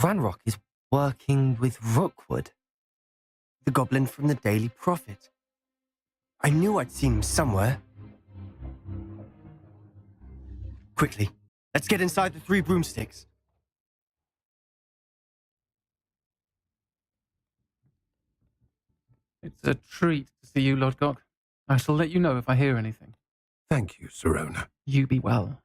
Ranrock is working with Rookwood, the goblin from the Daily Prophet. I knew I'd seen him somewhere. Quickly, let's get inside the Three Broomsticks. It's a treat to see you, Lodgok. I shall let you know if I hear anything. Thank you, Sirona. You be well.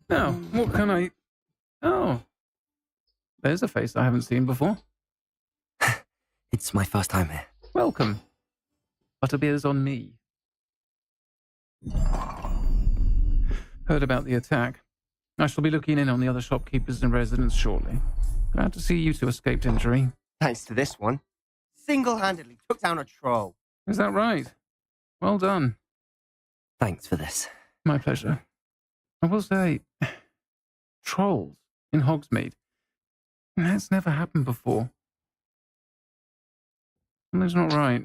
Now, what can I... Oh, there's a face I haven't seen before. It's my first time here. Welcome. Butterbeer's on me. Heard about the attack. I shall be looking in on the other shopkeepers and residents shortly. Glad to see you two escaped injury. Thanks to this one. Single-handedly took down a troll. Is that right? Well done. Thanks for this. My pleasure. I will say, trolls in Hogsmeade. That's never happened before. Something's not right.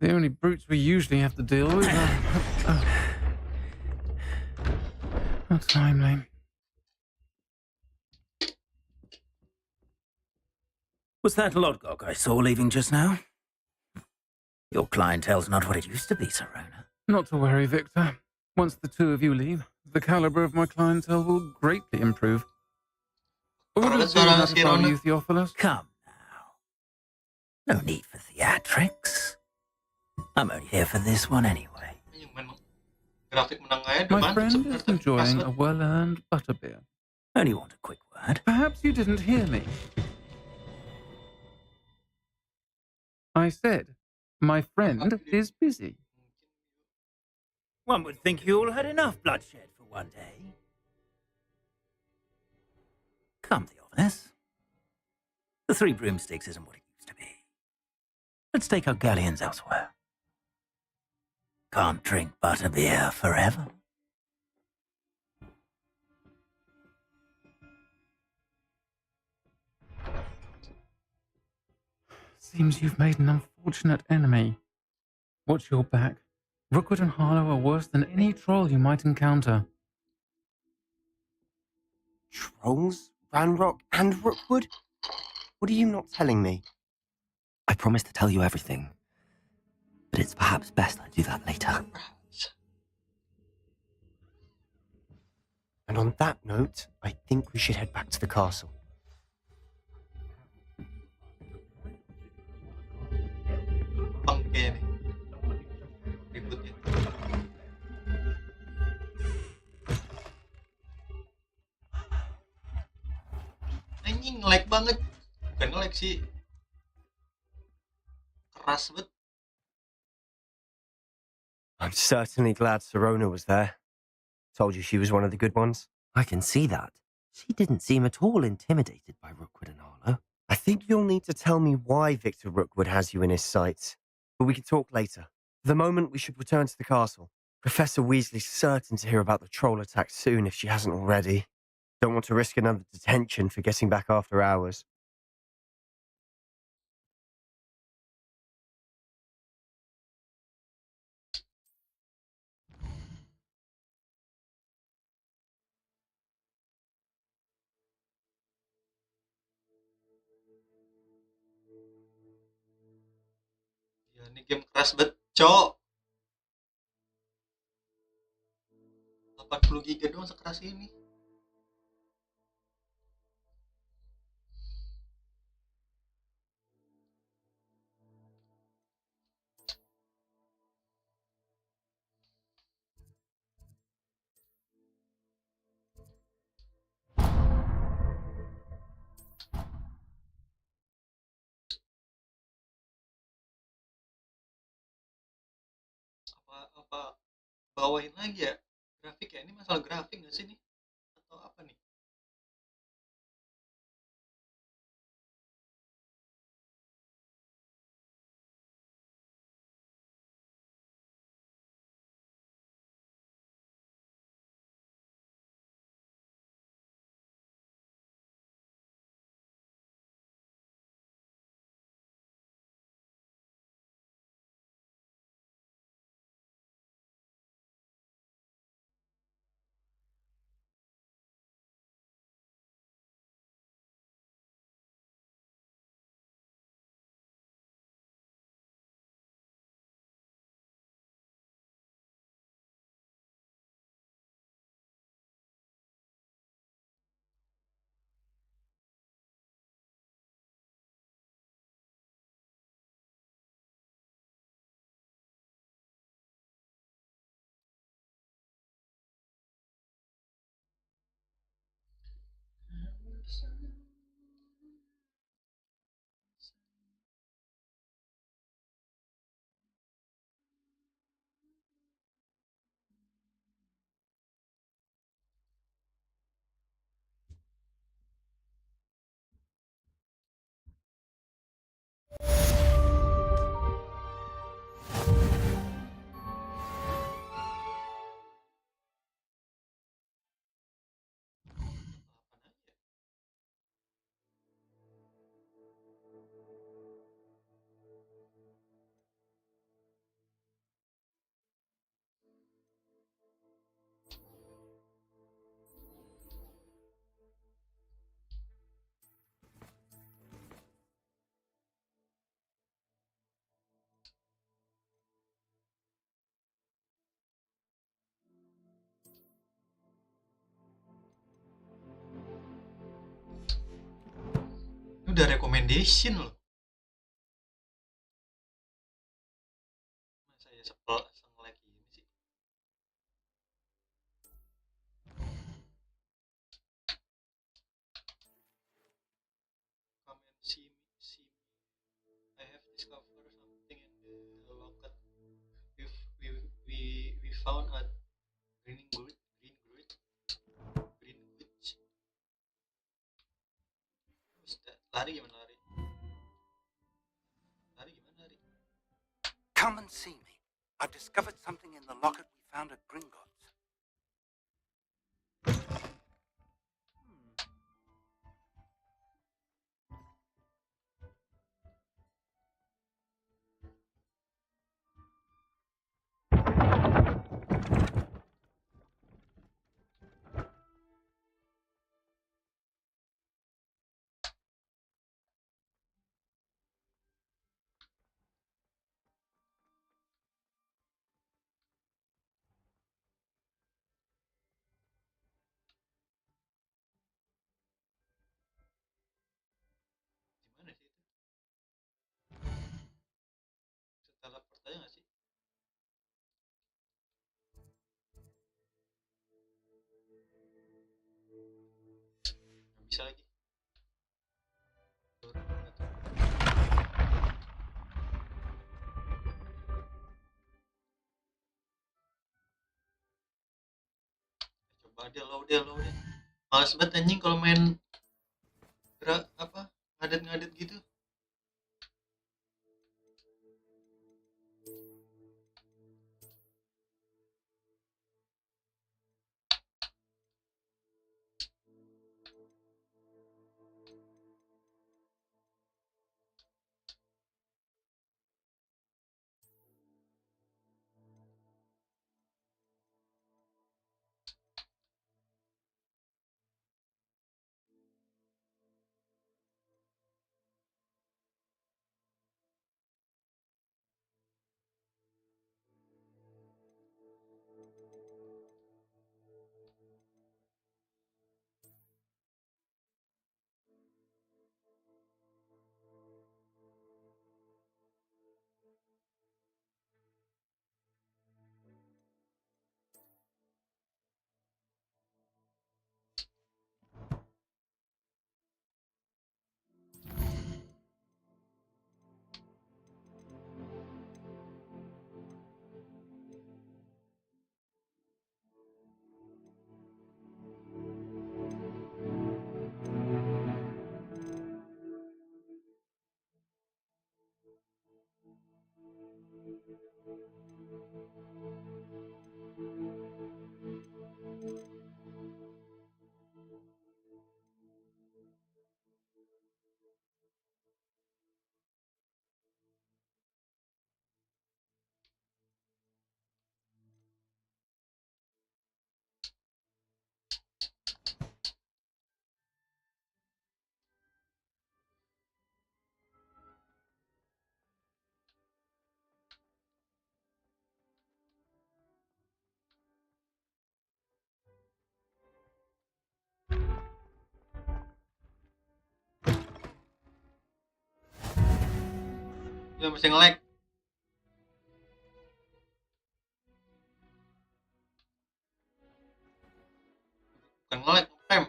The only brutes we usually have to deal with are... How timely. Was that Lodgok I saw leaving just now? Your clientele's not what it used to be, Sirona. Not to worry, Victor. Once the two of you leave, the caliber of my clientele will greatly improve. Orders being out of you, Theophilus. Come now. No need for theatrics. I'm only here for this one anyway. My friend is enjoying a well-earned butterbeer. Only want a quick word. Perhaps you didn't hear me. I said, my friend is busy. One would think you all had enough bloodshed for one day. Come, Theophilus. The Three Broomsticks isn't what it used to be. Let's take our galleons elsewhere. Can't drink butterbeer forever. Seems you've made an unfortunate enemy. Watch your back. Rookwood and Harlow are worse than any troll you might encounter. Trolls? Ranrock and Rookwood? What are you not telling me? I promise to tell you everything, but it's perhaps best I do that later. And on that note, I think we should head back to the castle. Anjing nge-lag banget. Bukan nge-lag sih. Keras banget. I'm certainly glad Sirona was there. Told you she was one of the good ones. I can see that. She didn't seem at all intimidated by Rookwood and Harlow. I think you'll need to tell me why Victor Rookwood has you in his sights. But we can talk later. For the moment, we should return to the castle. Professor Weasley's certain to hear about the troll attack soon if she hasn't already. Don't want to risk another detention for getting back after hours. Ya, ini game keras banget, cok. 80 GB doang sekeras ini. Apa bawain lagi ya grafik ya, ini masalah grafik nggak sih nih atau apa nih? Ini udah recommendation loh. Masa ya nge-lag ini sih. Come and see me. I have discovered something in the locket. We found a Greenwood. Lari gimana lari? Lari. Come and see me. I've discovered something in the locket we found at Gringotts. Gimana sih itu? Bisa teleport aja nggak sih? Nggak bisa lagi. Coba deh, low deh. Males banget anjing kalau main gerak apa ngadet gitu. Ya masih nge-lag. Bukan nge-lag, nge-spam.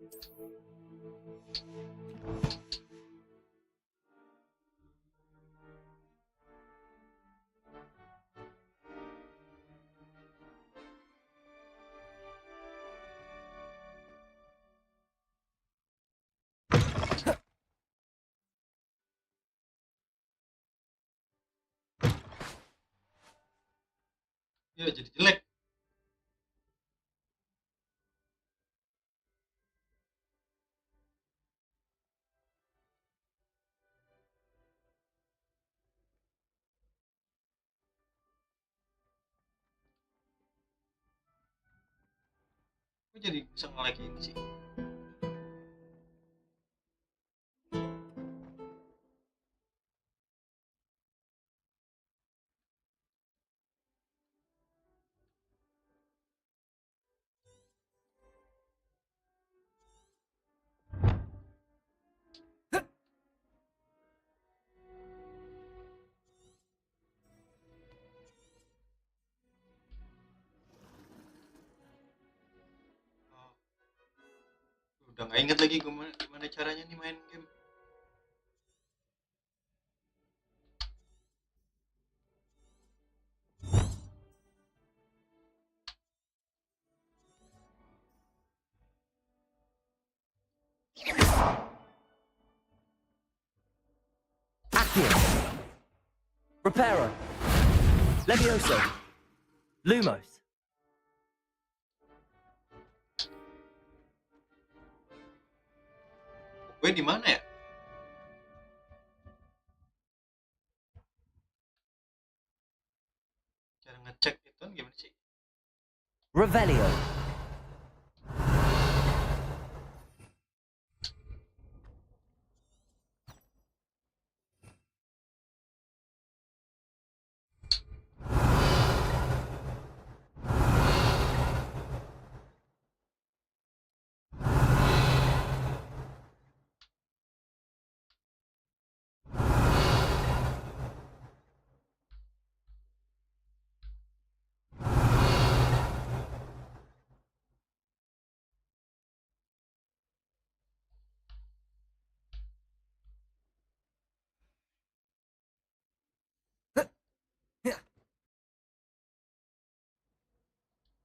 Ya jadi jelek. Kok jadi bisa nge-lag ini sih? Oh, udah nggak inget lagi gimana caranya nih main game. Accio. Reparo. Levioso. Lumos. Gue di mana ya? Cara ngecek itu gimana sih? Revelio.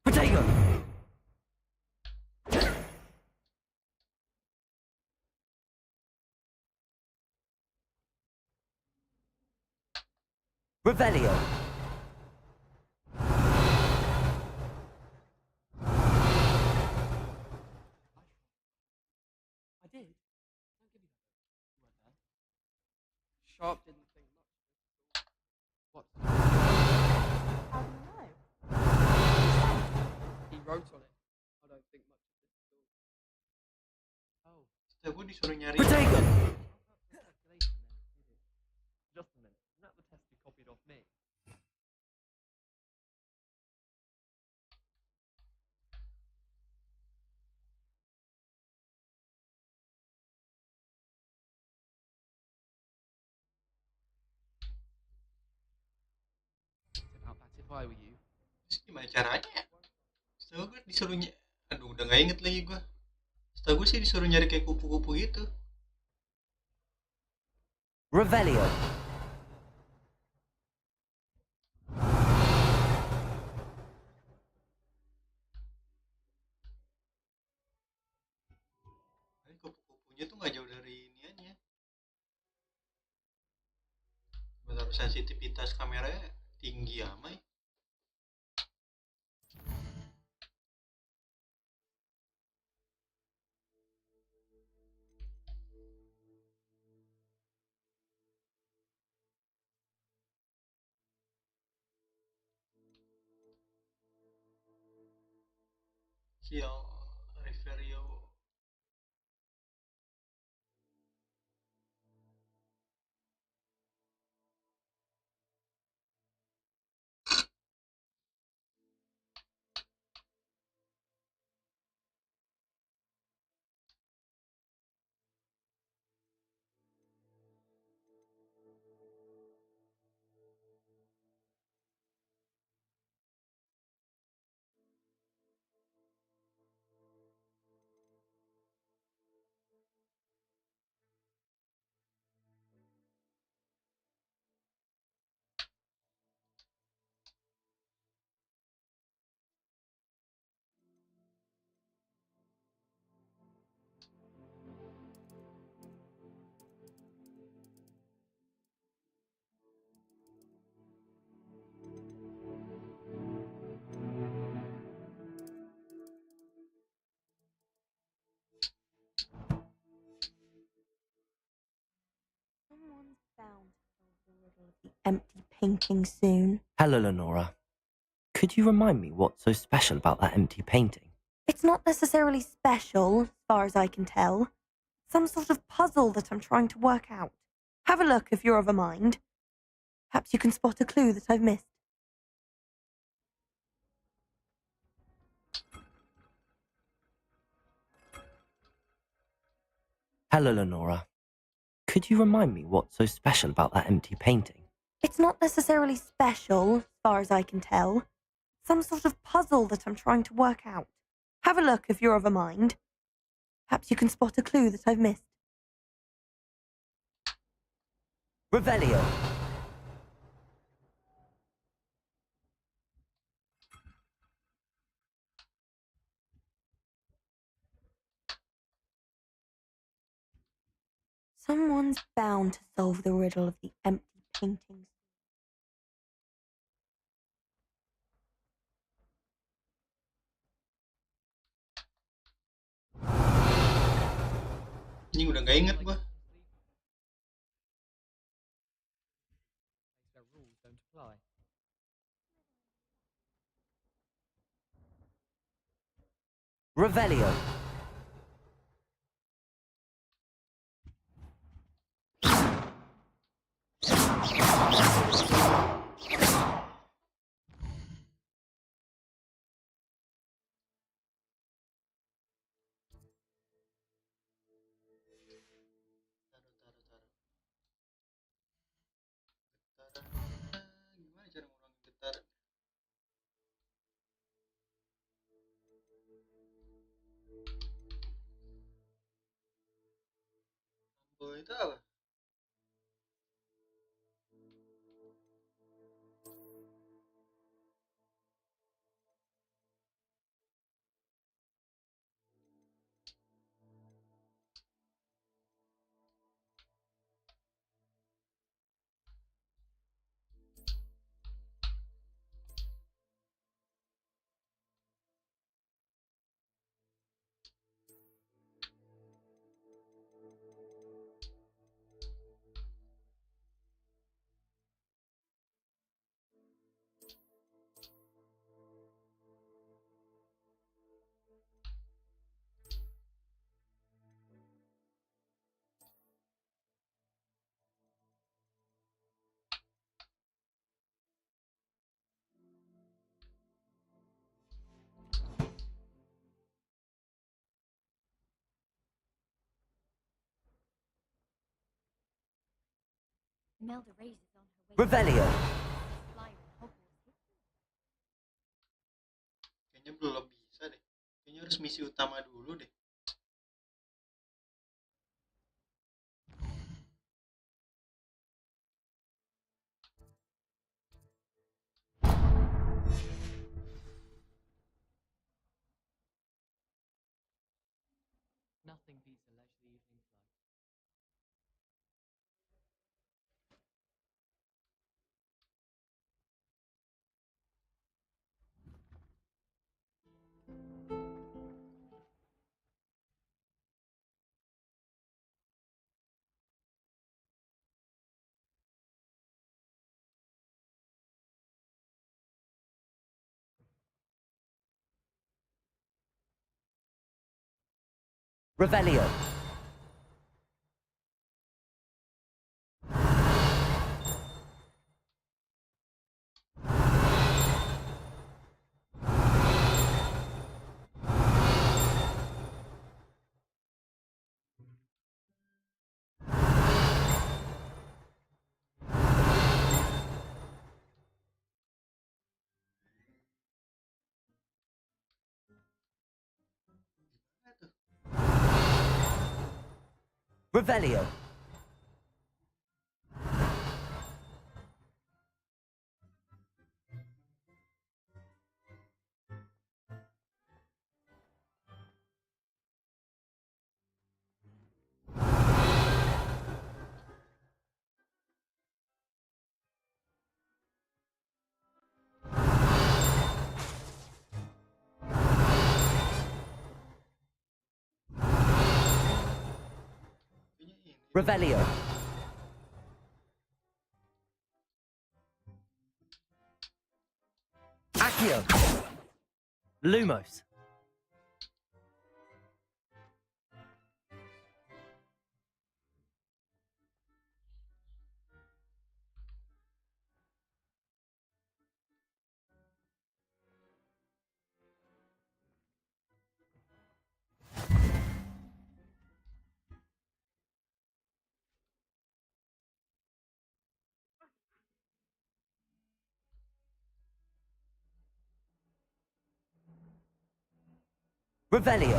Potato. Revelio. I did. Don't give me that. You weren't there. Sharp didn't think much of it. What? How do you know? He wrote on it. I don't think much of this at all. Oh. Setiap gue disuruh nyari. Potato. Just a minute. Isn't that the test you copied off me? About that if I were you. Terus gimana caranya ya? Setahu gue disuruh aduh udah nggak inget lagi gue. Setahu gue sih disuruh nyari kayak kupu-kupu gitu. Revelio. Tapi kupu-kupunya tuh nggak jauh dari iniannya. Benar sensitivitas kameranya tinggi amat. Kill Riverio. the empty painting soon. Hello, Lenora. Could you remind me what's so special about that empty painting? It's not necessarily special, as far as I can tell. Some sort of puzzle that I'm trying to work out. Have a look if you're of a mind. Perhaps you can spot a clue that I've missed. Hello, Lenora. Could you remind me what's so special about that empty painting? It's not necessarily special, as far as I can tell. Some sort of puzzle that I'm trying to work out. Have a look if you're of a mind. Perhaps you can spot a clue that I've missed. Revelio. Someone's bound to solve the riddle of the empty paintings. Ini udah gak inget gua. Revelio. Gimana cara ngurangin getaran? Oh, itu apa? Imelda Reyes is on her way. Revelio. Flyer in Hogwarts. Kayaknya belum bisa deh. Kayaknya harus misi utama dulu deh. Nothing beats a leisurely evening flight. Revelio. Revelio. Kayaknya ini. Revelio. Accio. Lumos. Revelio.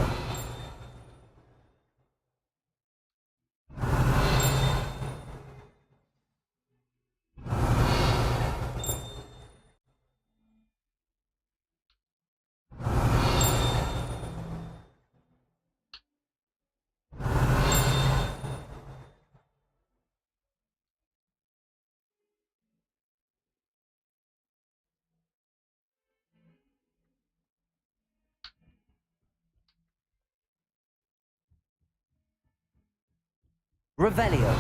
Revelio.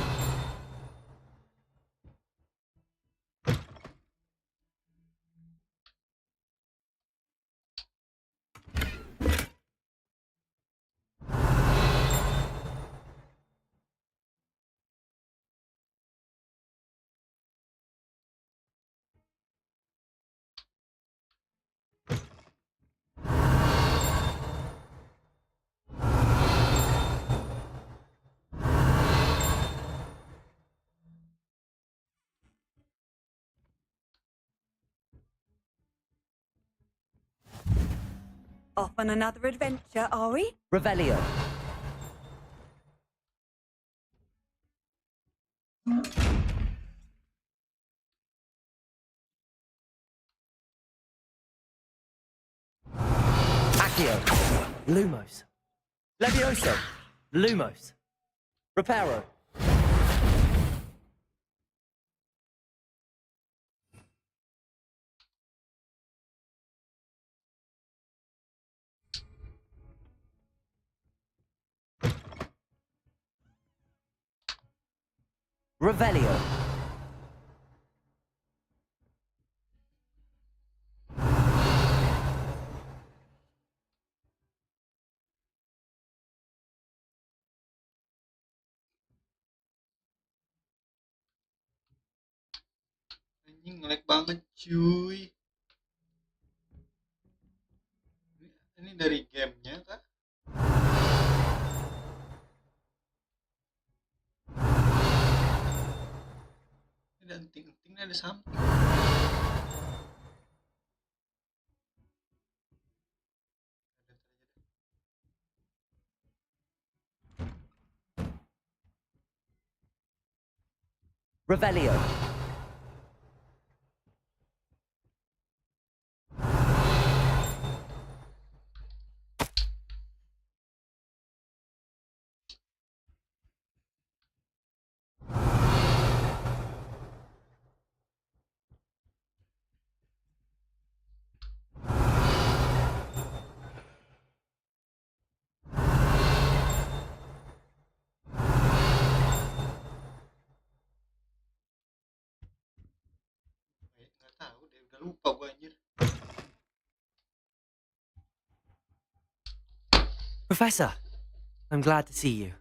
Off on another adventure, are we? Revelio. Accio. Lumos. Levioso. Lumos. Reparo. Revelio. Anjing ngelag banget cuy. Ini dari gamenya kah? Ini ada enting-entingnya, ada something. Revelio. Nggak tahu deh, udah lupa gue anjir. Professor, I'm glad to see you.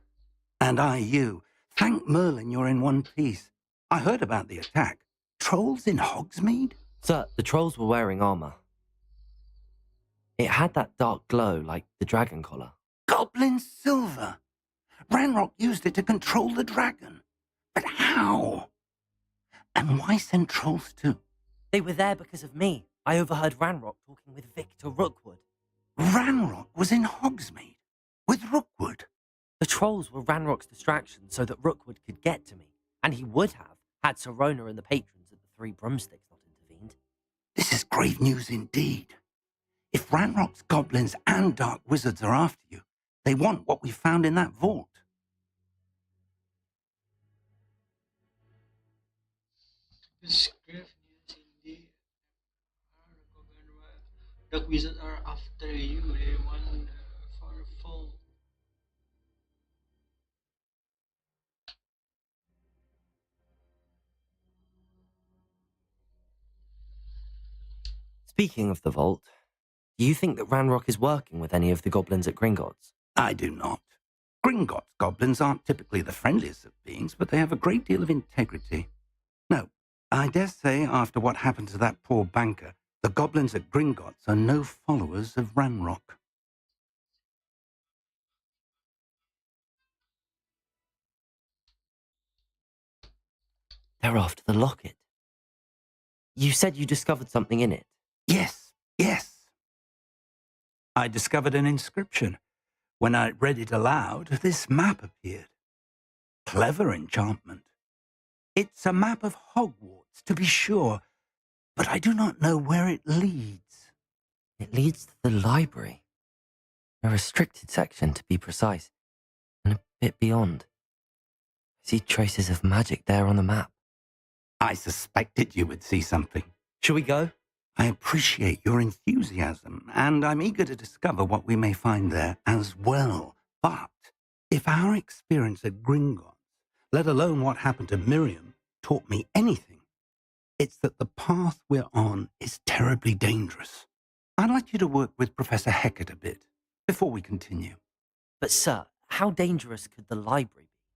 And I you. Thank Merlin you're in one piece. I heard about the attack. Trolls in Hogsmeade? Sir, the trolls were wearing armor. It had that dark glow like the dragon collar. Goblin silver! Ranrock used it to control the dragon. But how? And why send trolls too? They were there because of me. I overheard Ranrock talking with Victor Rookwood. Ranrock was in Hogsmeade with Rookwood. The trolls were Ranrock's distraction so that Rookwood could get to me, and he would have had Sirona and the patrons at the Three Broomsticks not intervened. This is grave news indeed. If Ranrock's goblins and dark wizards are after you, they want what we found in that vault. This grave news indeed. Dark wizards are after you. They want for full. Speaking of the vault, do you think that Ranrock is working with any of the goblins at Gringotts? I do not. Gringotts goblins aren't typically the friendliest of beings, but they have a great deal of integrity. No, I dare say after what happened to that poor banker, the goblins at Gringotts are no followers of Ranrock. They're after the locket. You said you discovered something in it. Yes, yes. I discovered an inscription. When I read it aloud, this map appeared. Clever enchantment. It's a map of Hogwarts, to be sure, but I do not know where it leads. It leads to the library. A restricted section, to be precise, and a bit beyond. I see traces of magic there on the map. I suspected you would see something. Shall we go? I appreciate your enthusiasm, and I'm eager to discover what we may find there as well. But if our experience at Gringotts, let alone what happened to Miriam, taught me anything, it's that the path we're on is terribly dangerous. I'd like you to work with Professor Hecat a bit before we continue. But sir, how dangerous could the library be?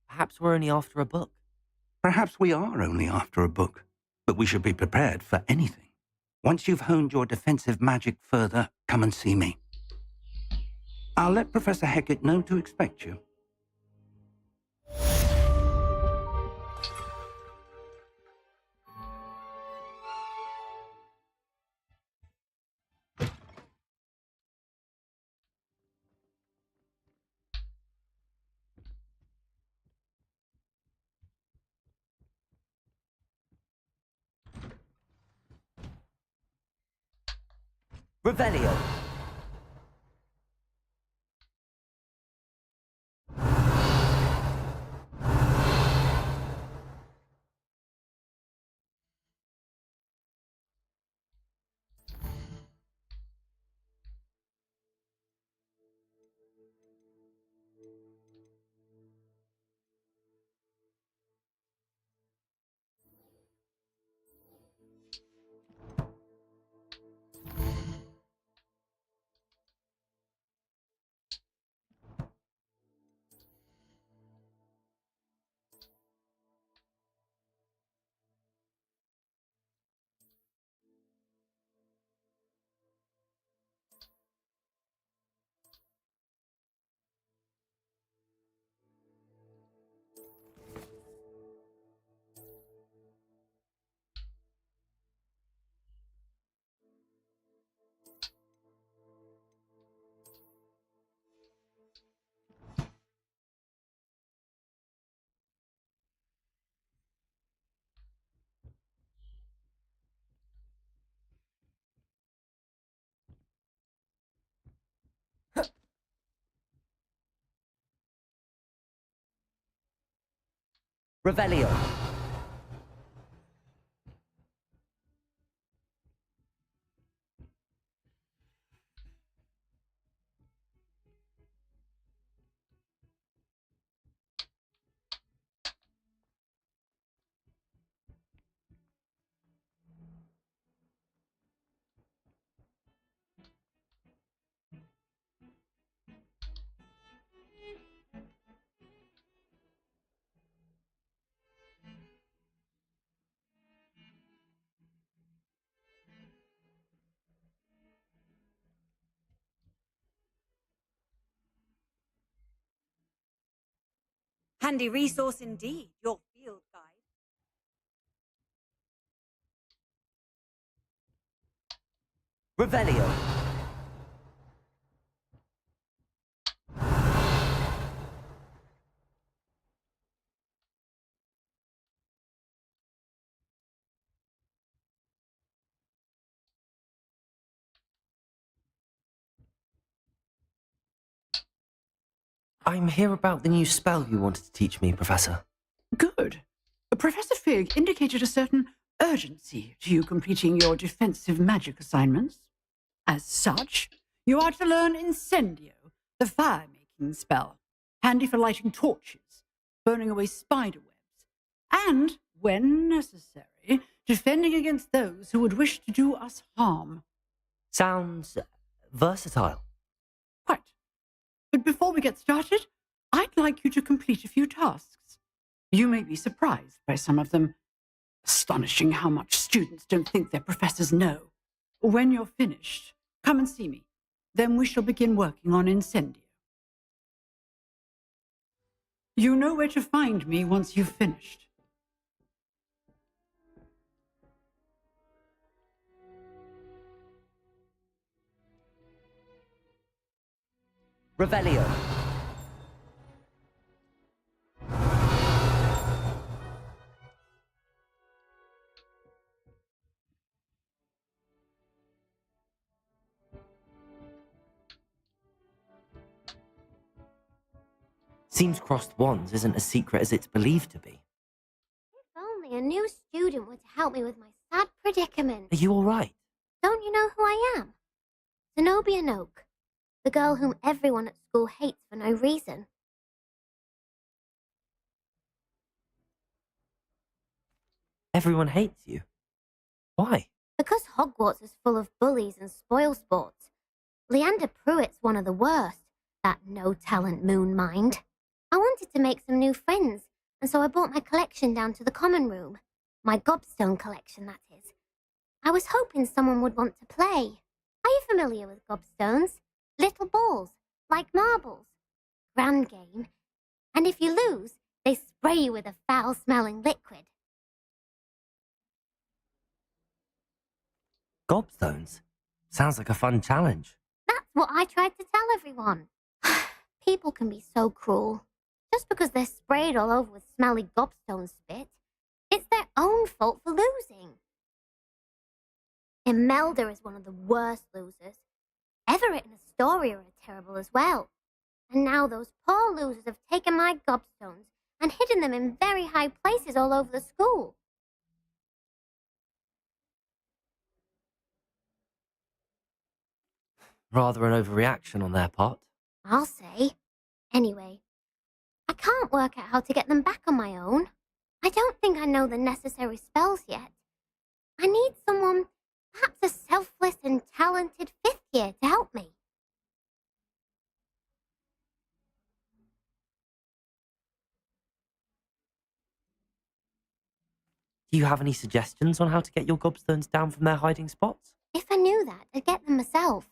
Perhaps we're only after a book. Perhaps we are only after a book, but we should be prepared for anything. Once you've honed your defensive magic further, come and see me. I'll let Professor Hecat know to expect you. Revelio! Revelio! Handy resource indeed, your field guide. Revelio! I'm here about the new spell you wanted to teach me, Professor. Good. Professor Fig indicated a certain urgency to you completing your defensive magic assignments. As such, you are to learn Incendio, the fire-making spell, handy for lighting torches, burning away spider webs, and, when necessary, defending against those who would wish to do us harm. Sounds versatile. Quite. But before we get started, I'd like you to complete a few tasks. You may be surprised by some of them. Astonishing how much students don't think their professors know. When you're finished, come and see me. Then we shall begin working on Incendio. You know where to find me once you've finished. Revelio. Seems crossed wands isn't as secret as it's believed to be. If only a new student were to help me with my sad predicament. Are you all right? Don't you know who I am? Zenobia Noak, the girl whom everyone at school hates for no reason. Everyone hates you. Why? Because Hogwarts is full of bullies and spoilsports. Leander Pruitt's one of the worst, that no-talent moon mind. I wanted to make some new friends, and so I brought my collection down to the common room. My gobstone collection, that is. I was hoping someone would want to play. Are you familiar with gobstones? Little balls, like marbles. Grand game. And if you lose, they spray you with a foul-smelling liquid. Gobstones? Sounds like a fun challenge. That's what I tried to tell everyone. People can be so cruel. Just because they're sprayed all over with smelly gobstone spit, it's their own fault for losing. Imelda is one of the worst losers. Everett and Astoria are terrible as well. And now those poor losers have taken my gobstones and hidden them in very high places all over the school. Rather an overreaction on their part. I'll say. Anyway, I can't work out how to get them back on my own. I don't think I know the necessary spells yet. I need someone, perhaps a selfless and talented fifth year to help me. Do you have any suggestions on how to get your gobstones down from their hiding spots? If I knew that, I'd get them myself.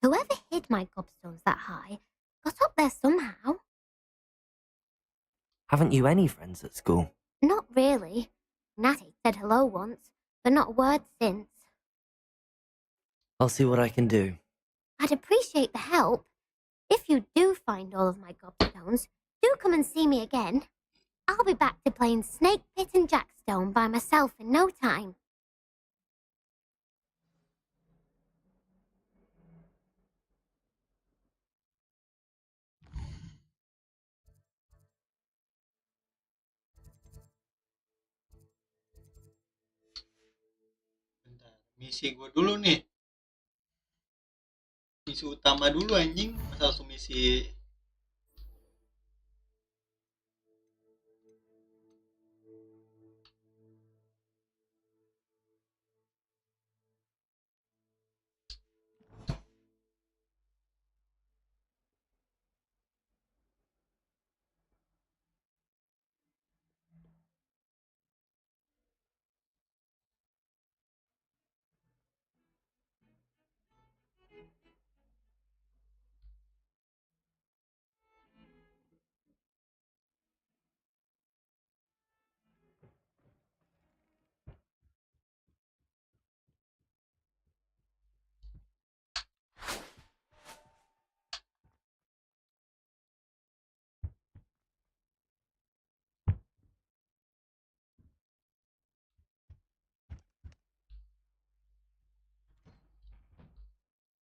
Whoever hid my gobstones that high got up there somehow. Haven't you any friends at school? Not really. Natty said hello once, but not a word since. I'll see what I can do. I'd appreciate the help. If you do find all of my gobstones, do come and see me again. I'll be back to playing Snake Pit and Jackstone by myself in no time. Bentar, misi gue dulu nih. Misi utama dulu anjing, masa langsung misi.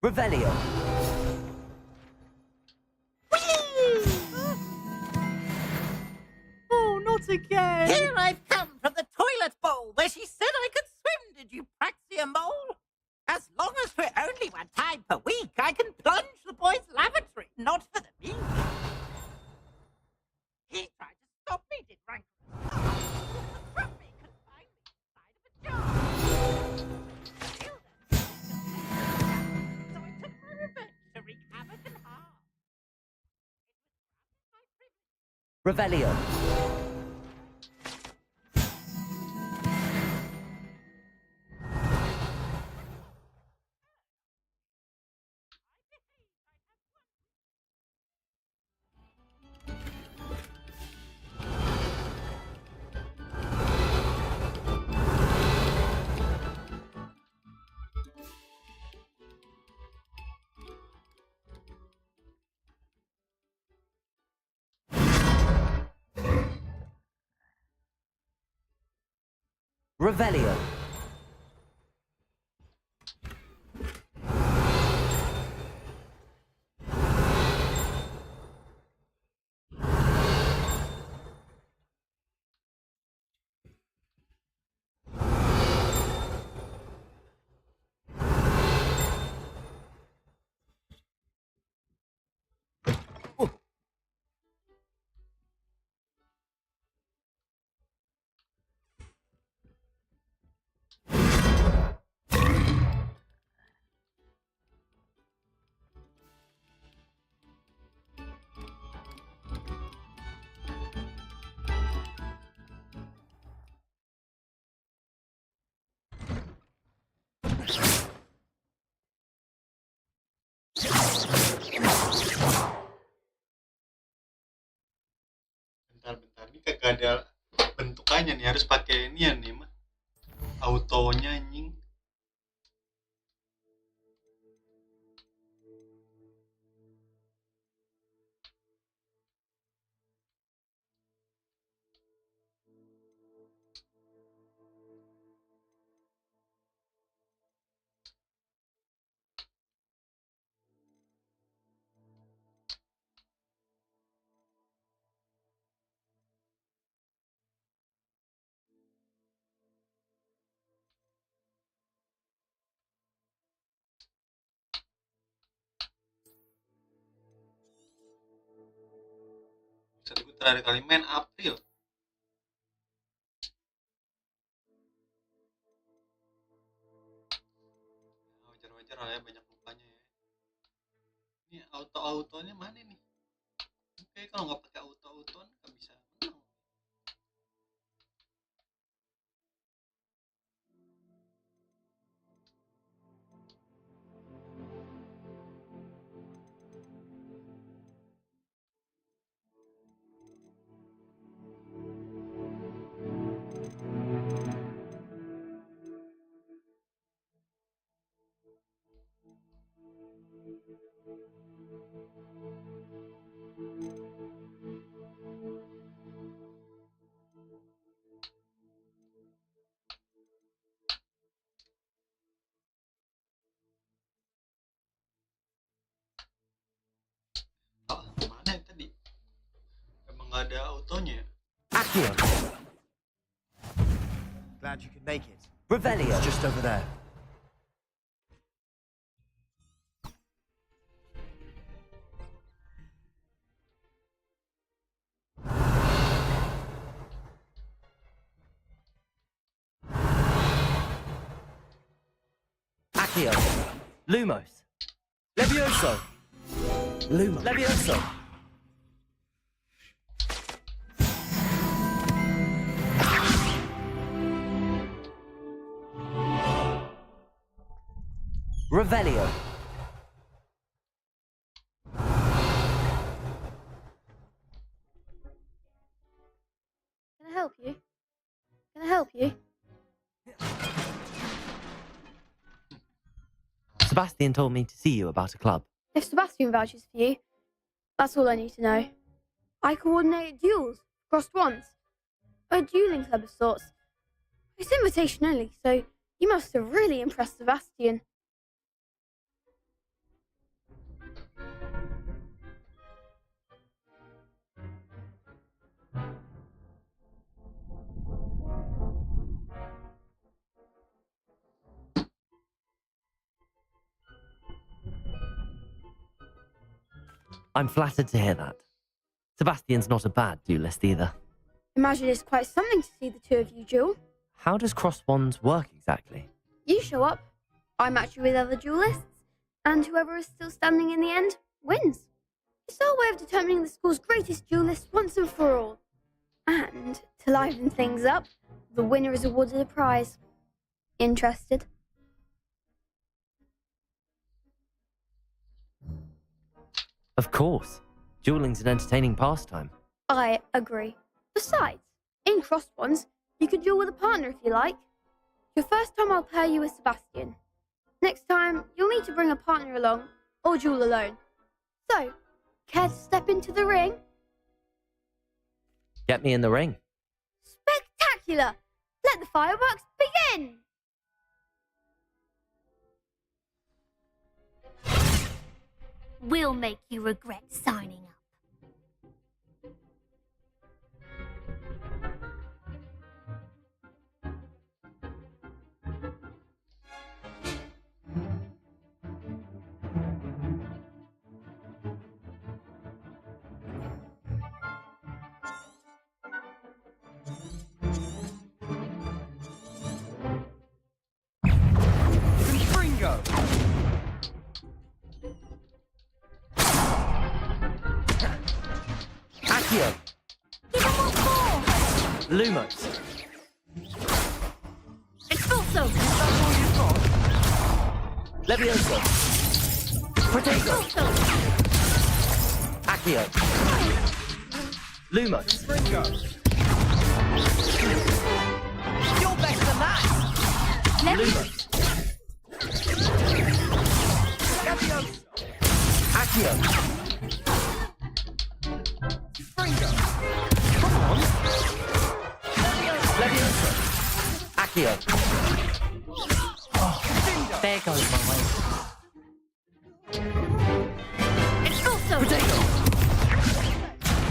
Revelio. Oh, not again! Here I've come from the toilet bowl where she said I could swim, did you praxia mole? As long as we're only one time per week, I can plunge the boys' lavatory, not for the mean. He tried to stop me, did Rank. The trumpet confined me inside of a jar. Revelio. Revelio. Bentar, ini kagak ada bentukannya nih, harus pakai ini ya nih mah. Autonya anjing. Saat gue terakhir kali main April. Wajar-wajar lah ya, banyak lukanya ya. Ini autonya mana nih? Oke, kalau nggak pakai auto nggak bisa menang. Oh, mana yang tadi? Emang nggak ada autonya ya? Accio. Glad you could make it. Revelio. It's just over there. Accio. Lumos. Levioso. Luma. Levioso. Revelio. Can I help you? Can I help you? Sebastian told me to see you about a club. If Sebastian vouches for you, that's all I need to know. I coordinate duels, crossed wands, a dueling club of sorts. It's invitation only, so you must have really impressed Sebastian. I'm flattered to hear that. Sebastian's not a bad duelist either. Imagine it's quite something to see the two of you duel. How does cross wands work exactly? You show up, I match you with other duelists, and whoever is still standing in the end wins. It's our way of determining the school's greatest duelist once and for all. And, to liven things up, the winner is awarded a prize. Interested? Of course. Dueling's an entertaining pastime. I agree. Besides, in crossed ones, you could duel with a partner if you like. Your first time I'll pair you with Sebastian. Next time, you'll need to bring a partner along, or duel alone. So, care to step into the ring? Get me in the ring. Spectacular! Let the fireworks begin! We'll make you regret signing up. Confringo! Accio! Give him what for? Lumos! Expulso! Levioso! Protego! Expulso! Accio! Lumos! Confringo! You're better than that! Lumos! Levioso! Accio! Confringo! Come on! Levioso! Accio! Oh, there goes my way. Expulso! Protego!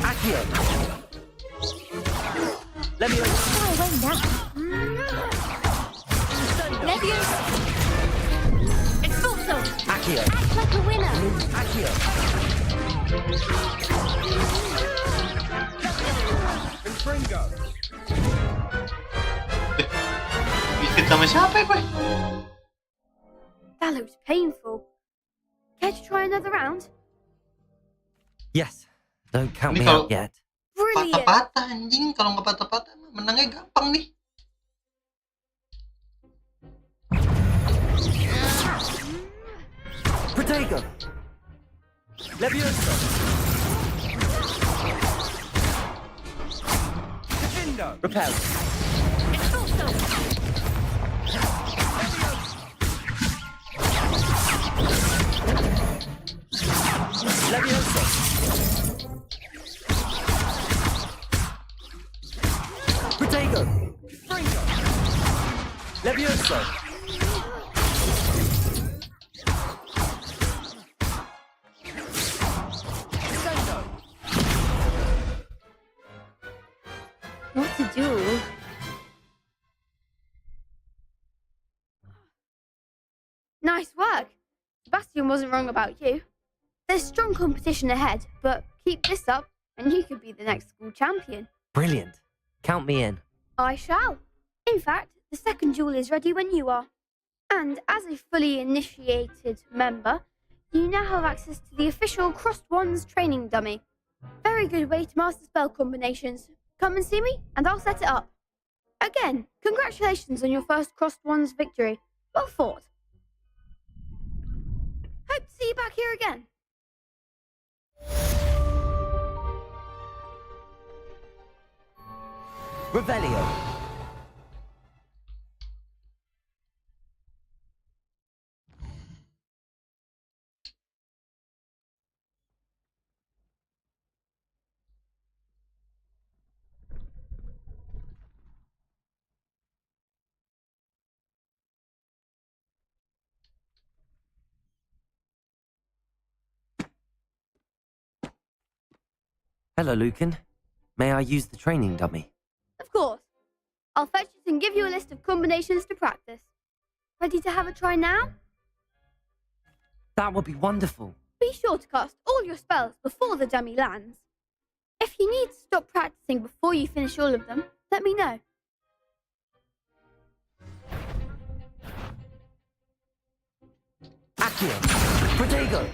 Accio! Levioso! Far away now. Levioso! Expulso! Accio! Act like a winner! Accio! Confringo! Biscuit sama siapa ya, gue? That looks painful. Care to try another round? Yes. Don't count Ini me kalau out yet. Brilliant! patah-patah anjing, kalau nggak patah-patah menangnya gampang nih. Protego! Levioso! Defendo! Repel! Expulso! Levioso! Protego! Fringo! Levioso! Defendo! What a duel. Nice work. Sebastian wasn't wrong about you. There's strong competition ahead, but keep this up and you could be the next school champion. Brilliant. Count me in. I shall. In fact, the second duel is ready when you are. And as a fully initiated member, you now have access to the official Crossed Wands training dummy. Very good way to master spell combinations. Come and see me and I'll set it up. Again, congratulations on your first Crossed Wands victory. Well fought. Hope to see you back here again. Revelio! Hello, Lucan. May I use the training dummy? Of course. I'll fetch it and give you a list of combinations to practice. Ready to have a try now? That would be wonderful. Be sure to cast all your spells before the dummy lands. If you need to stop practicing before you finish all of them, let me know. Accio! Protego!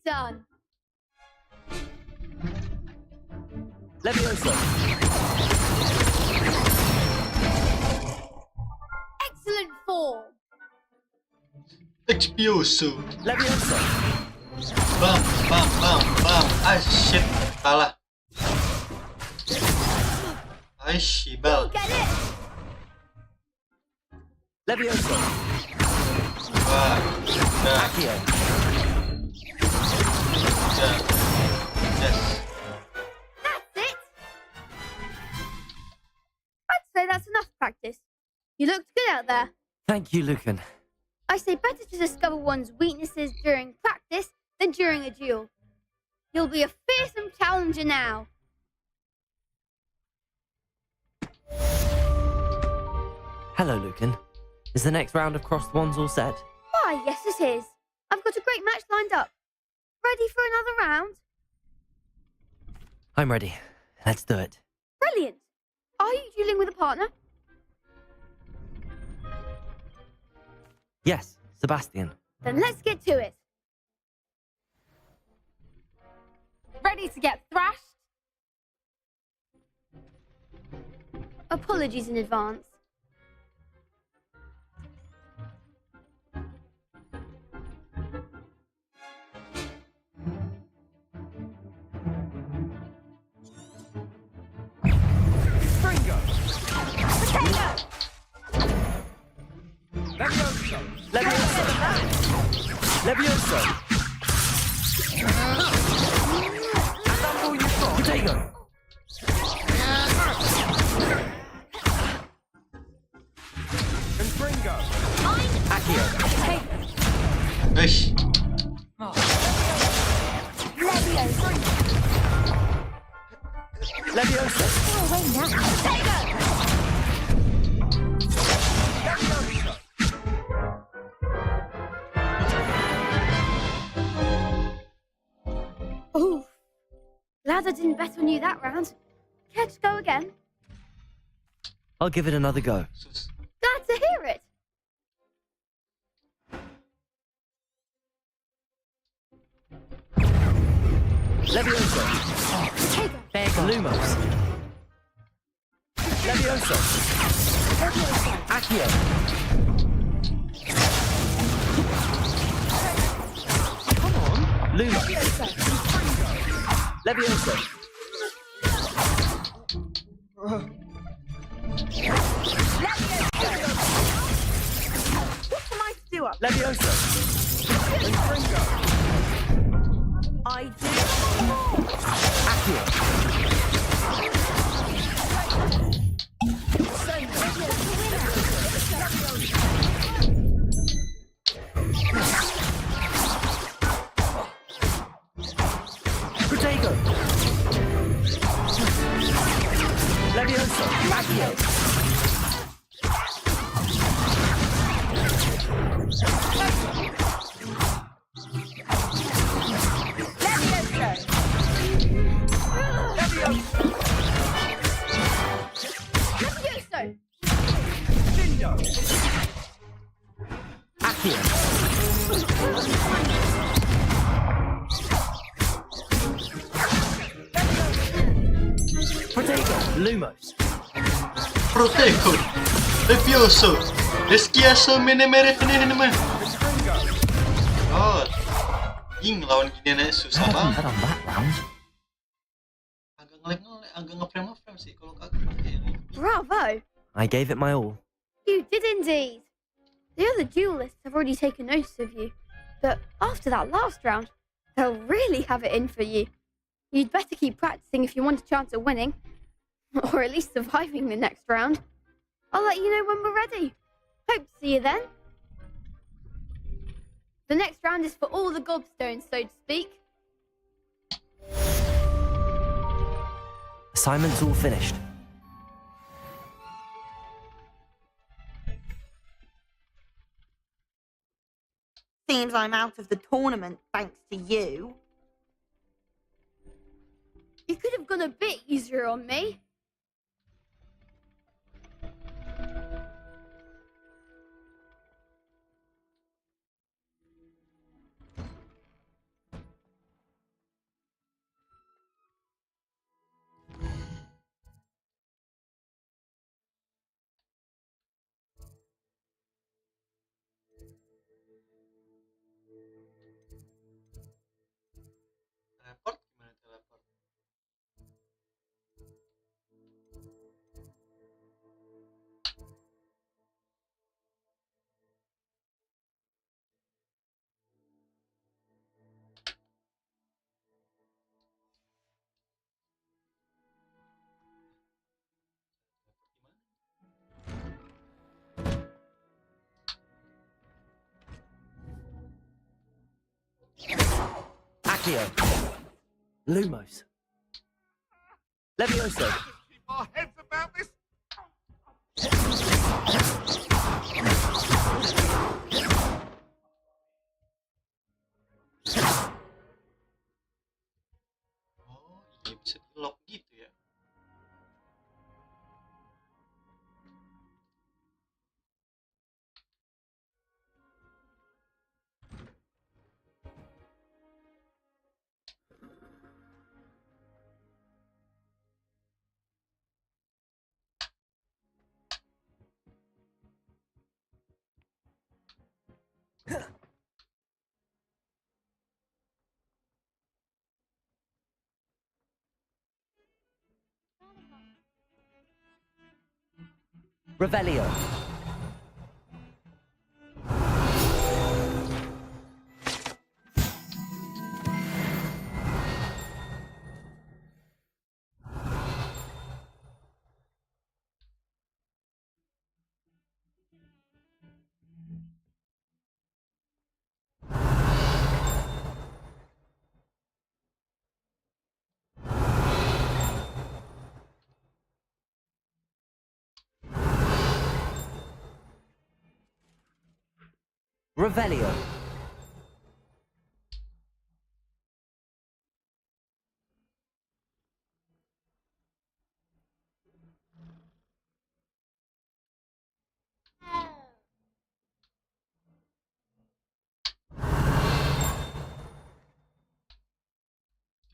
done. Levioso. Excellent form. Expioso. Levioso. Bam, bam, bam, bam. Ah shit, kalah. Aish, You'll Ibal. get it. Levioso. Wah, udah, Accio. udah. Yes. That's it. I'd say that's enough practice. You looked good out there. Thank you, Lucan. I say better to discover one's weaknesses during practice than during a duel. You'll be a fearsome challenger now. Hello, Lucan. Is the next round of crossed wands all set? Why, yes it is. I've got a great match lined up. Ready for another round? I'm ready. Let's do it. Brilliant. Are you dueling with a partner? Yes, Sebastian. Then let's get to it. Ready to get thrashed? Apologies in advance. Fringo. Levioso. Levioso. Levioso. Potato. And Fringo. Accio. Aish. Levioso. Oof. Glad I didn't bet on you that round. Care to go again? I'll give it another go. Sus. Glad to hear it. Levioso. Lumos. Levioso. Accio. Come on. Lumos. Levioso. What am I to do up? Levioso. And Fringo. I do. Accio. Potato. Levioso. Accio. Levioso. Lindo. Accio. Potato. Lumos. Protego. Levioso. Desquiaso menemere naman. God. Ying lawan gini na susah banget. on that round. Agak ngelag, agak nge-frame sih kalau kagak pakai ini. Bravo. I gave it my all. You did indeed. The other duelists have already taken notice of you. But after that last round, they'll really have it in for you. You'd better keep practicing if you want a chance at winning. Or at least surviving the next round. I'll let you know when we're ready. Hope to see you then. The next round is for all the gobstones, so to speak. Assignment's all finished. Seems I'm out of the tournament thanks to you. You could have gone a bit easier on me. Teleport gimana teleport? Accio. Lumos. Levioso. Keep our heads about this. Oh iya bisa di lock gitu ya. Revelio. Revelio.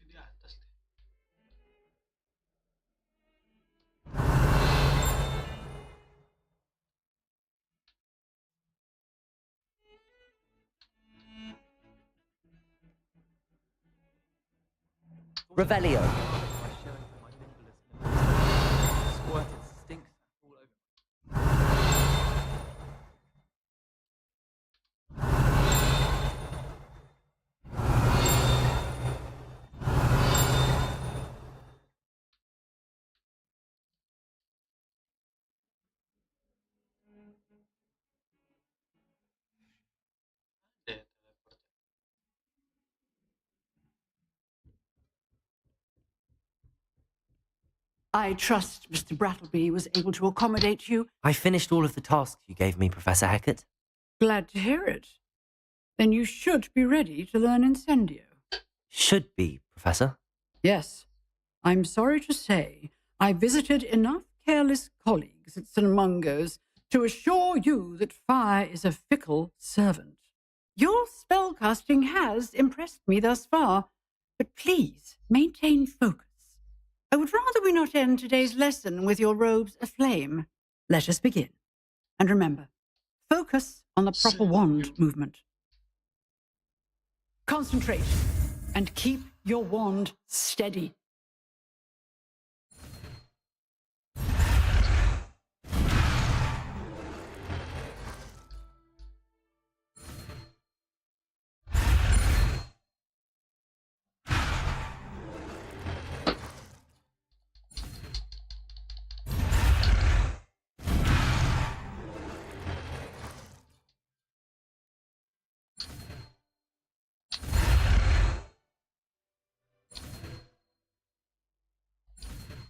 Di atas deh. Revelio. Squirted stinks all over. Ada ya teleport. I trust Mr. Brattleby was able to accommodate you. I finished all of the tasks you gave me, Professor Hackett. Glad to hear it. Then you should be ready to learn Incendio. Should be, Professor. Yes. I'm sorry to say I visited enough careless colleagues at St. Mungo's to assure you that fire is a fickle servant. Your spellcasting has impressed me thus far, but please maintain focus. I would rather we not end today's lesson with your robes aflame. Let us begin. And remember, focus on the proper wand movement. Concentrate and keep your wand steady.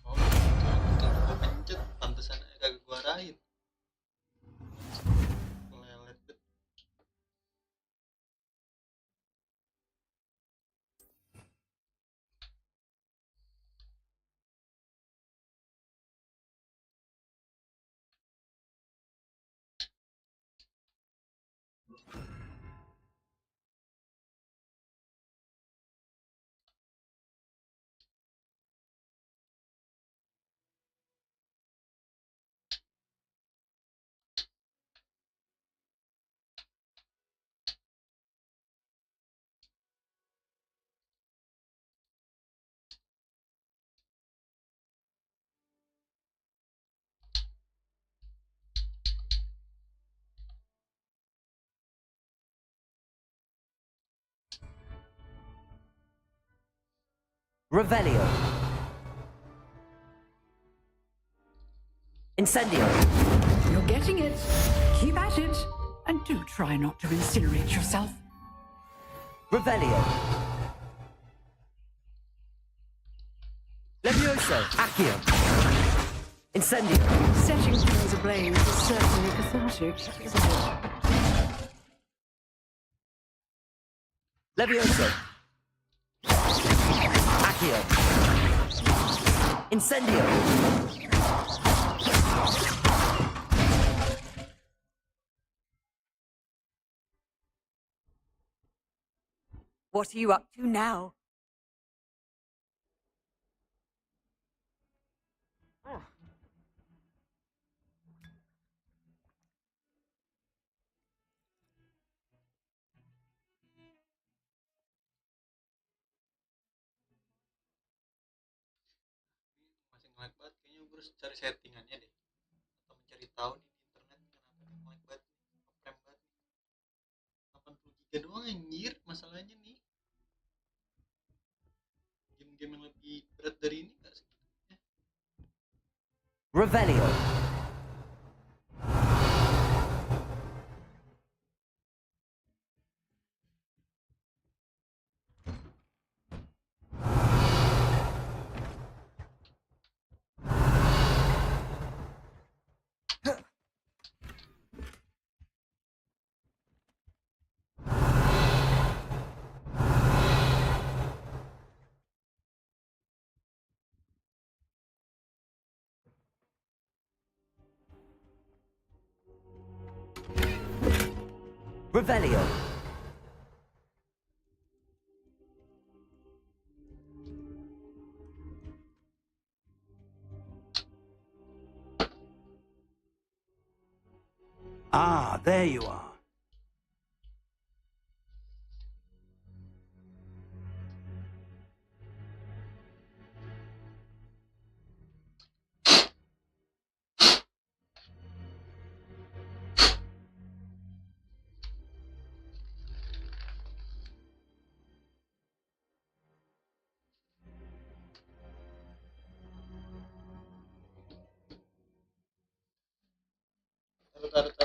Oh, itu gua pencet pantesan kagak gua arahin. Lelet bet. Revelio. Incendio. You're getting it. Keep at it. And do try not to incinerate yourself. Revelio. Levioso. Accio. Incendio. Setting things ablaze is certainly cathartic, isn't it? Levioso. Accio. Incendio. What are you up to now? Masih ngelag banget, kayaknya gue harus cari settingannya deh, atau mencari tahu nih di internet kenapa dia ngelag banget, ngeprem banget nih. 80 giga doang anjir masalahnya nih. Game-game yang lebih berat dari ini gak segitunya. Revelio. Revelio. Ah, there you are. Taruh.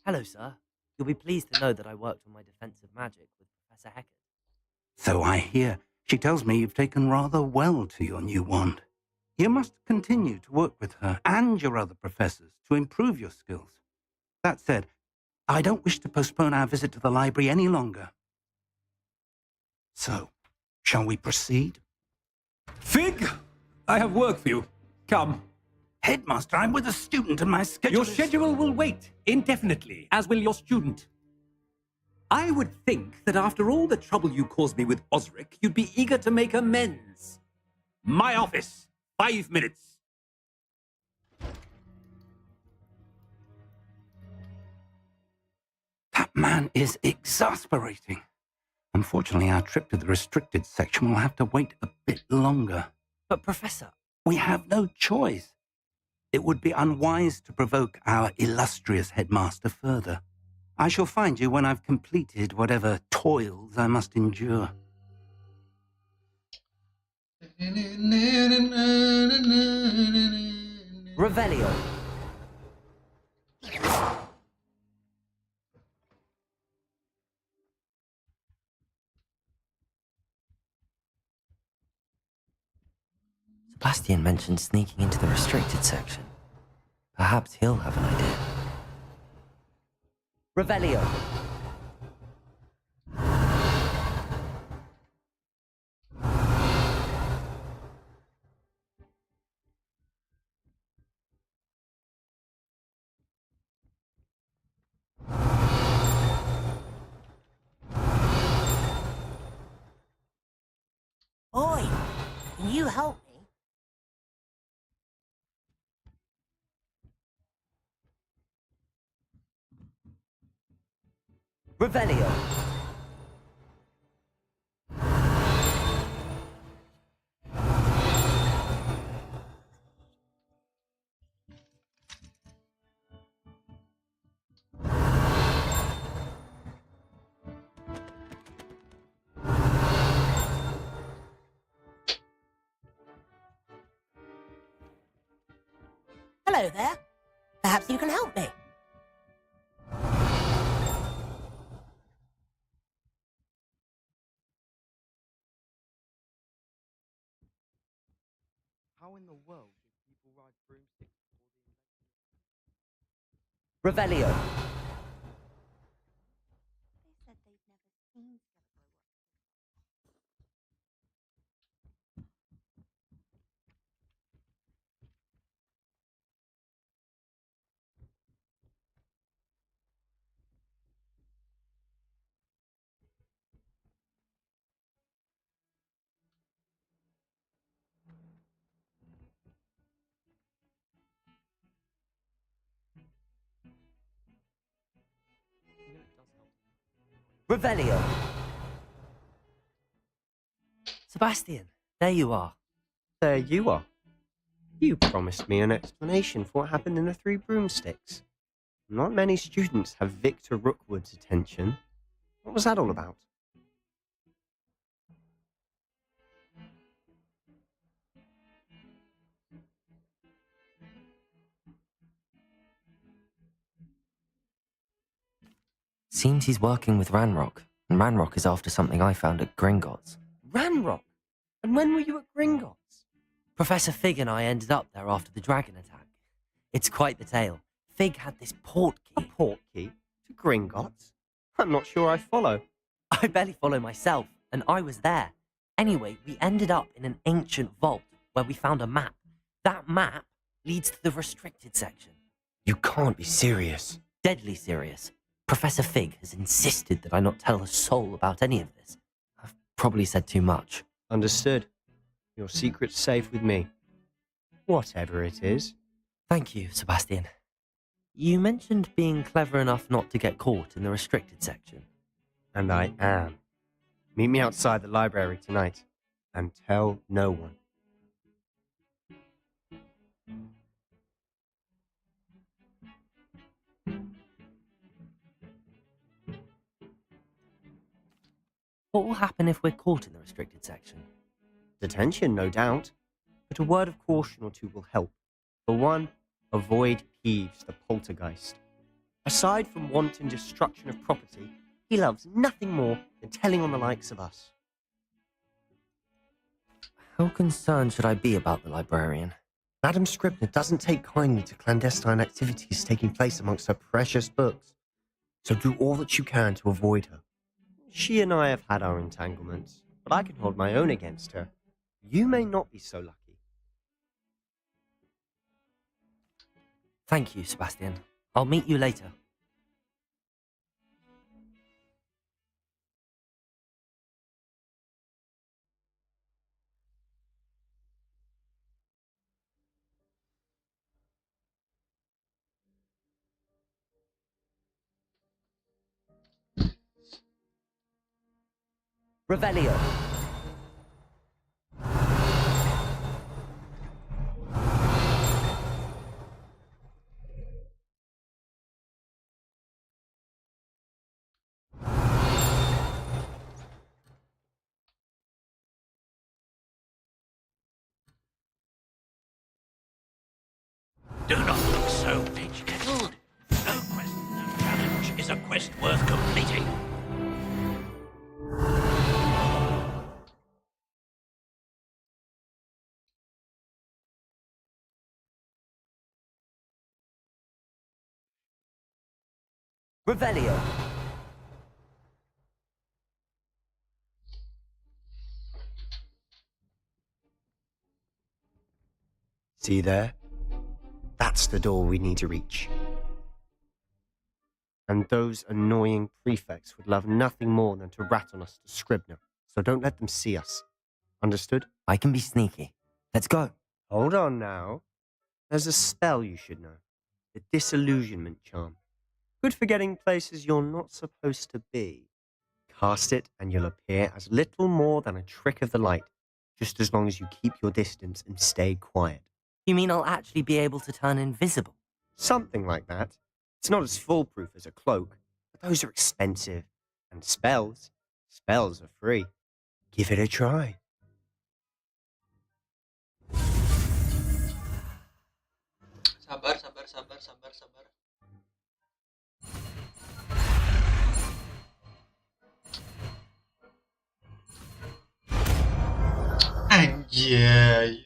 Hello, sir. You'll be pleased to know that I worked on my defensive magic with Professor Heckert. So I hear. She tells me you've taken rather well to your new wand. You must continue to work with her and your other professors to improve your skills. That said, I don't wish to postpone our visit to the library any longer. So, shall we proceed? Fig, I have work for you. Come. Headmaster, I'm with a student and my schedule Your schedule will wait indefinitely, as will your student. I would think that after all the trouble you caused me with Osric, you'd be eager to make amends. My office, 5 minutes. That man is exasperating. Unfortunately, our trip to the restricted section will have to wait a bit longer. But, Professor... We have no choice. It would be unwise to provoke our illustrious headmaster further. I shall find you when I've completed whatever toils I must endure. Revelio. Sebastian mentioned sneaking into the restricted section. Perhaps he'll have an idea. Revelio. Boy, can you help me? Revelio. Hello there. Perhaps you can help me. How in the world did people ride broomsticks before the invention? Revelio. They said they'd never seen Revelio. Sebastian, there you are. There you are. You promised me an explanation for what happened in the Three Broomsticks. Not many students have Victor Rookwood's attention. What was that all about? Seems he's working with Ranrock, and Ranrock is after something I found at Gringotts. Ranrock? And when were you at Gringotts? Professor Fig and I ended up there after the dragon attack. It's quite the tale. Fig had this port key. A port key? To Gringotts? I'm not sure I follow. I barely follow myself, and I was there. Anyway, we ended up in an ancient vault where we found a map. That map leads to the restricted section. You can't be serious. Deadly serious. Professor Fig has insisted that I not tell a soul about any of this. I've probably said too much. Understood. Your secret's safe with me. Whatever it is. Thank you, Sebastian. You mentioned being clever enough not to get caught in the restricted section. And I am. Meet me outside the library tonight. And tell no one. What will happen if we're caught in the restricted section? Detention, no doubt. But a word of caution or two will help. For one, avoid Peeves, the poltergeist. Aside from wanton destruction of property, he loves nothing more than telling on the likes of us. How concerned should I be about the librarian? Madam Scribner doesn't take kindly to clandestine activities taking place amongst her precious books. So do all that you can to avoid her. She and I have had our entanglements, but I can hold my own against her. You may not be so lucky. Thank you, Sebastian. I'll meet you later. Revelio. Do not look so pitch-kettled. No quest, no challenge is a quest worth completing. Revelio. See there? That's the door we need to reach. And those annoying prefects would love nothing more than to rat on us to Scribner, so don't let them see us. Understood? I can be sneaky. Let's go. Hold on now. There's a spell you should know. The Disillusionment Charm. Good for getting places you're not supposed to be. Cast it and you'll appear as little more than a trick of the light, just as long as you keep your distance and stay quiet. You mean I'll actually be able to turn invisible? Something like that. It's not as foolproof as a cloak, but those are expensive. And spells are free. Give it a try. Sabar, sabar, sabar, sabar, sabar. Anjay.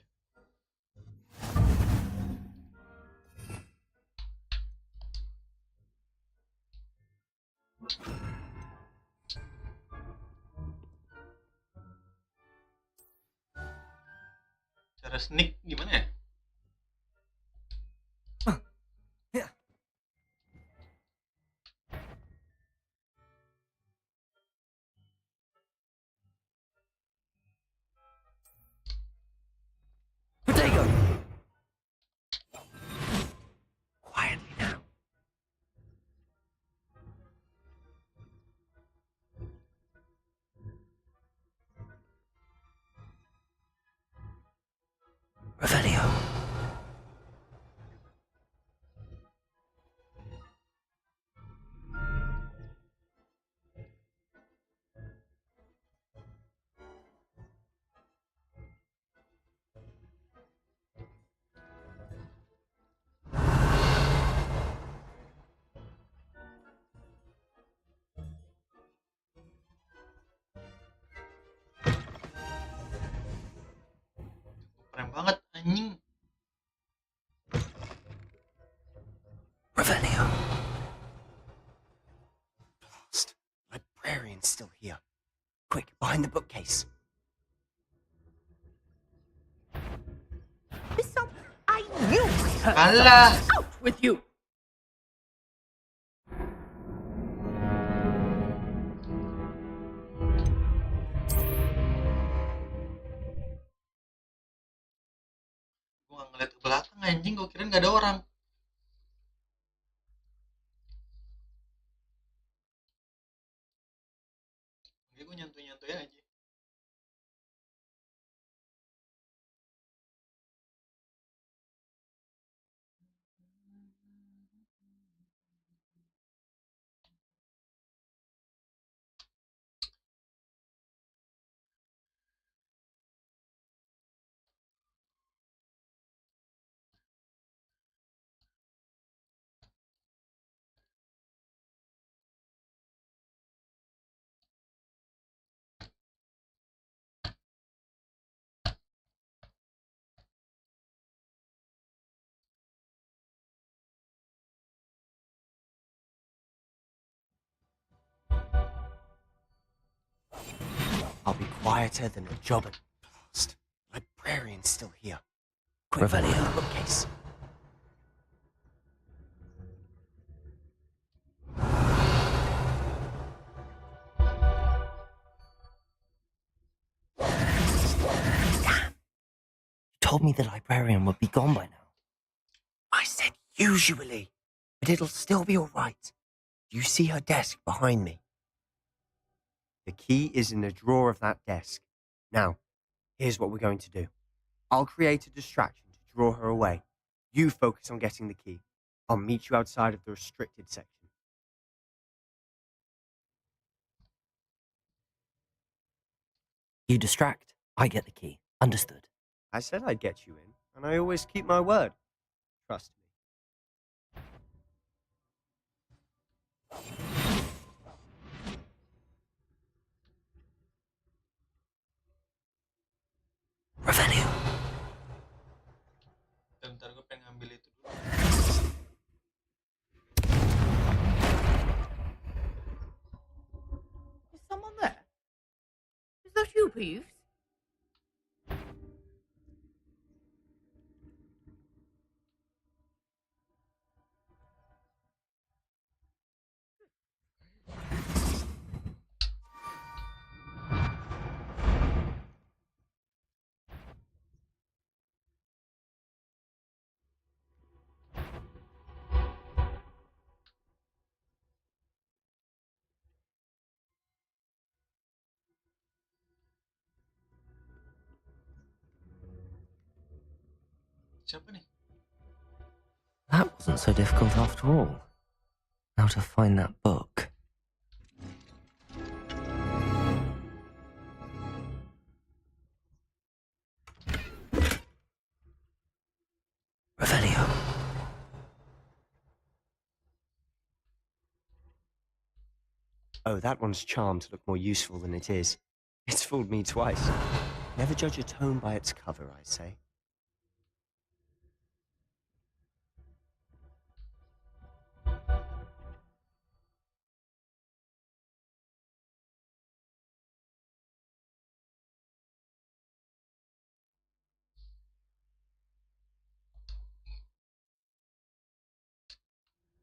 Cara sneak gimana ya? Potato. Quietly now. Revelio. Keren banget anjing. Revelio. Blast. Librarian's still here. Quick, behind the bookcase. I knew her. Alah. Out with you! Gue gak ngeliat ke belakang anjing, gue kira gak ada orang. Oke, gue nyantuy-nyantuy aja. I'll be quieter than a job at Blast. Librarian's still here. Quick, Revelio. behind the bookcase. You told me the librarian would be gone by now. I said usually, but it'll still be all right. Do you see her desk behind me? The key is in the drawer of that desk. Now, here's what we're going to do. I'll create a distraction to draw her away. You focus on getting the key. I'll meet you outside of the restricted section. You distract, I get the key. Understood. I said I'd get you in, and I always keep my word. Trust me. Revelio. Bentar, gue pengen ngambil itu dulu. Is someone there? Is that you, Peeves? Siapa nih? That wasn't so difficult after all. Now to find that book. Revelio. Oh, that one's charmed to look more useful than it is. It's fooled me twice. Never judge a tome by its cover, I say.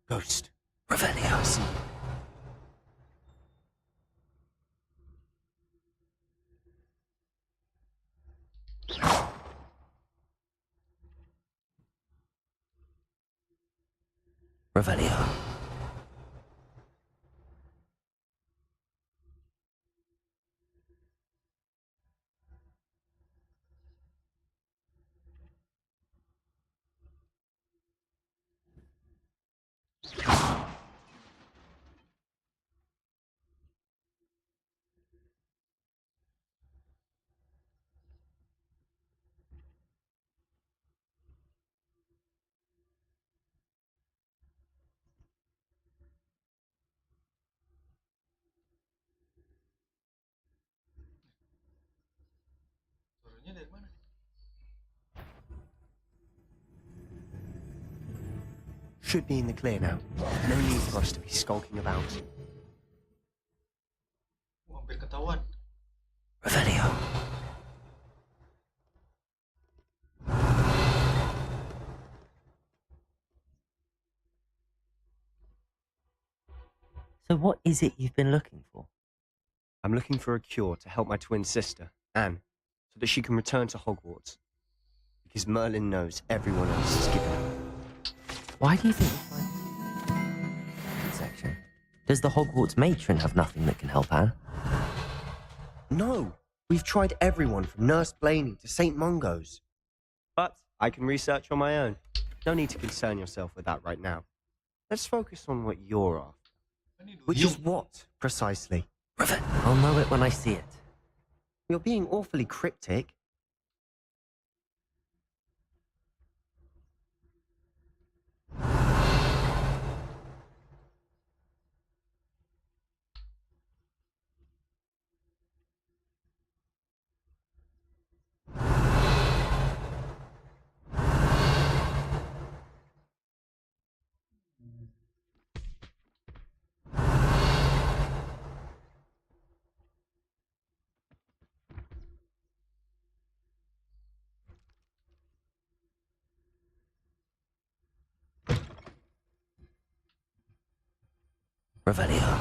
Ghost. Revelio. See. Revelio. Suaranya dari mana nih? Should be in the clear now. No need for us to be skulking about. Hampir ketahuan. Revelio. So what is it you've been looking for? I'm looking for a cure to help my twin sister, Anne, so that she can return to Hogwarts. Because Merlin knows everyone else is given up. Why do you think we'll find that section? Does the Hogwarts matron have nothing that can help Anne? No! We've tried everyone from Nurse Blaney to St. Mungo's. But I can research on my own. No need to concern yourself with that right now. Let's focus on what you're after. Which is what, precisely? I'll know it when I see it. You're being awfully cryptic. Revelio.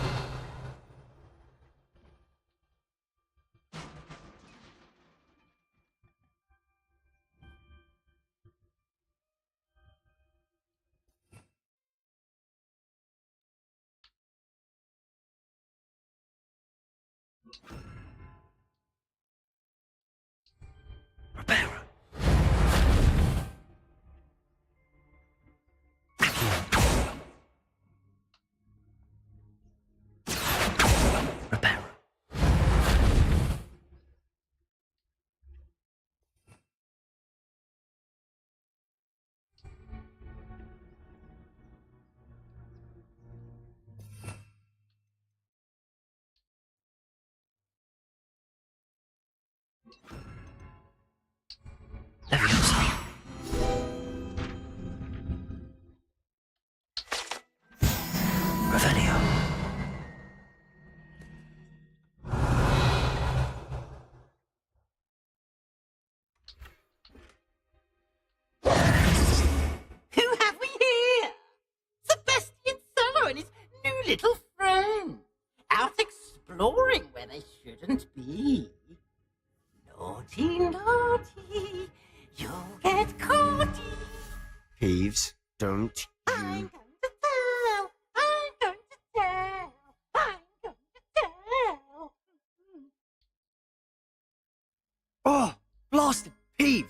Repairer. Repairer. Leviosa. Revelio. Who have we here? Sebastian Sallow and his new little friend. Out exploring where they shouldn't be. Naughty, naughty, you'll get caught. Peeves, don't you... I'm going to tell, I'm going to tell, I'm going to tell. Oh, blasted Peeves!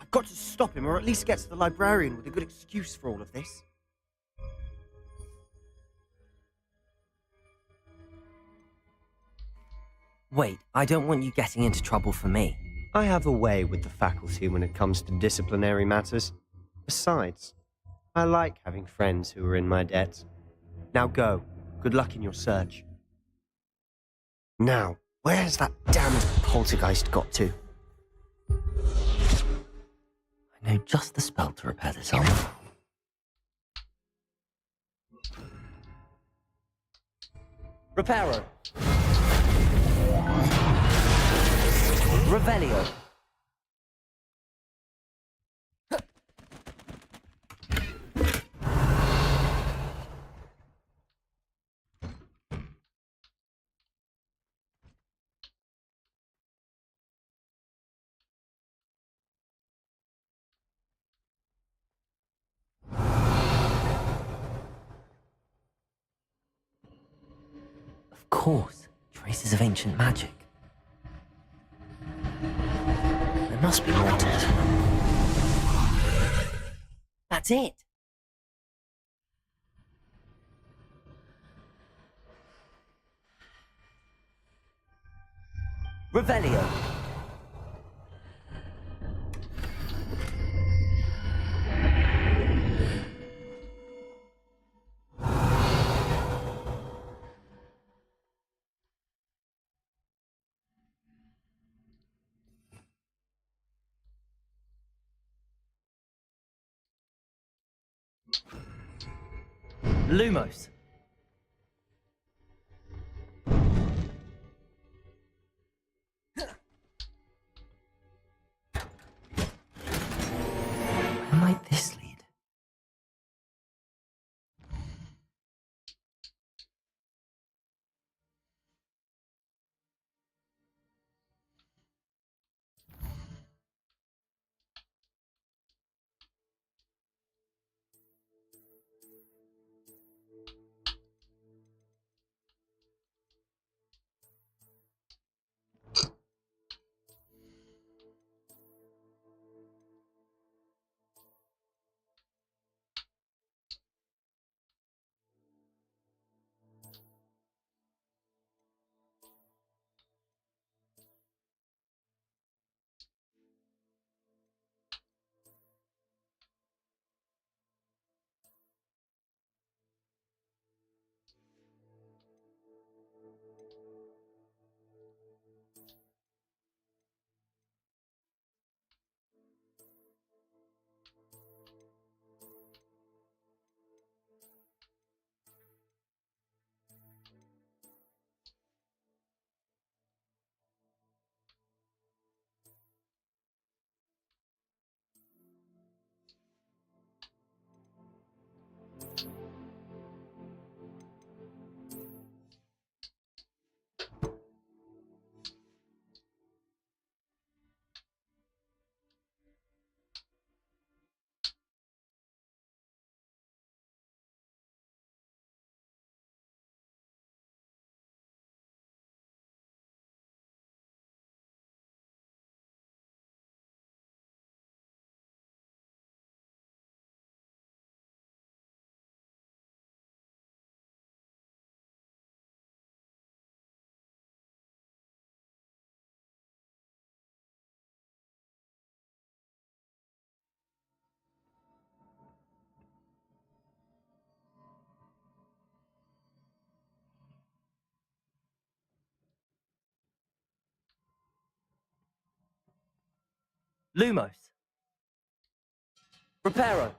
I've got to stop him, or at least get to the librarian with a good excuse for all of this. Wait, I don't want you getting into trouble for me. I have a way with the faculty when it comes to disciplinary matters. Besides, I like having friends who are in my debt. Now go. Good luck in your search. Now, where's that damned poltergeist got to? I know just the spell to repair this armor. Reparo. Revelio. Of course, traces of ancient magic. There must be more to this one. That's it. Revelio. Lumos. Where might this lead? Lumos. Reparo.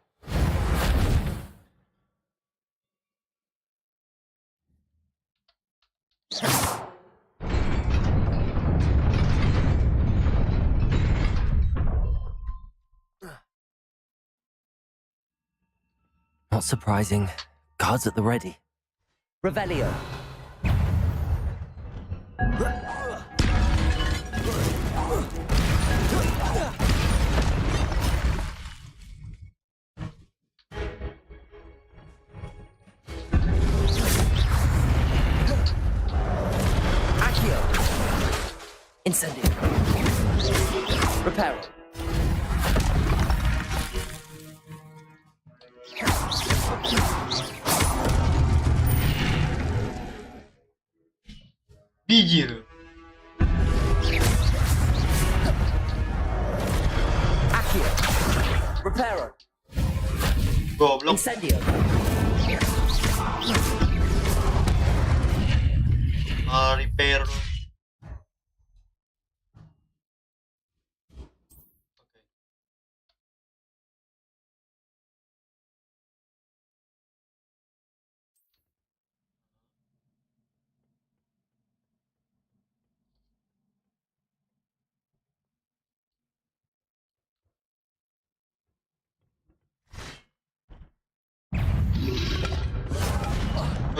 Not surprising. Guards at the ready. Revelio. Accio. Incendio. Reparo. Bijir. Accio. Reparo. Goblok. Incendio. Repair.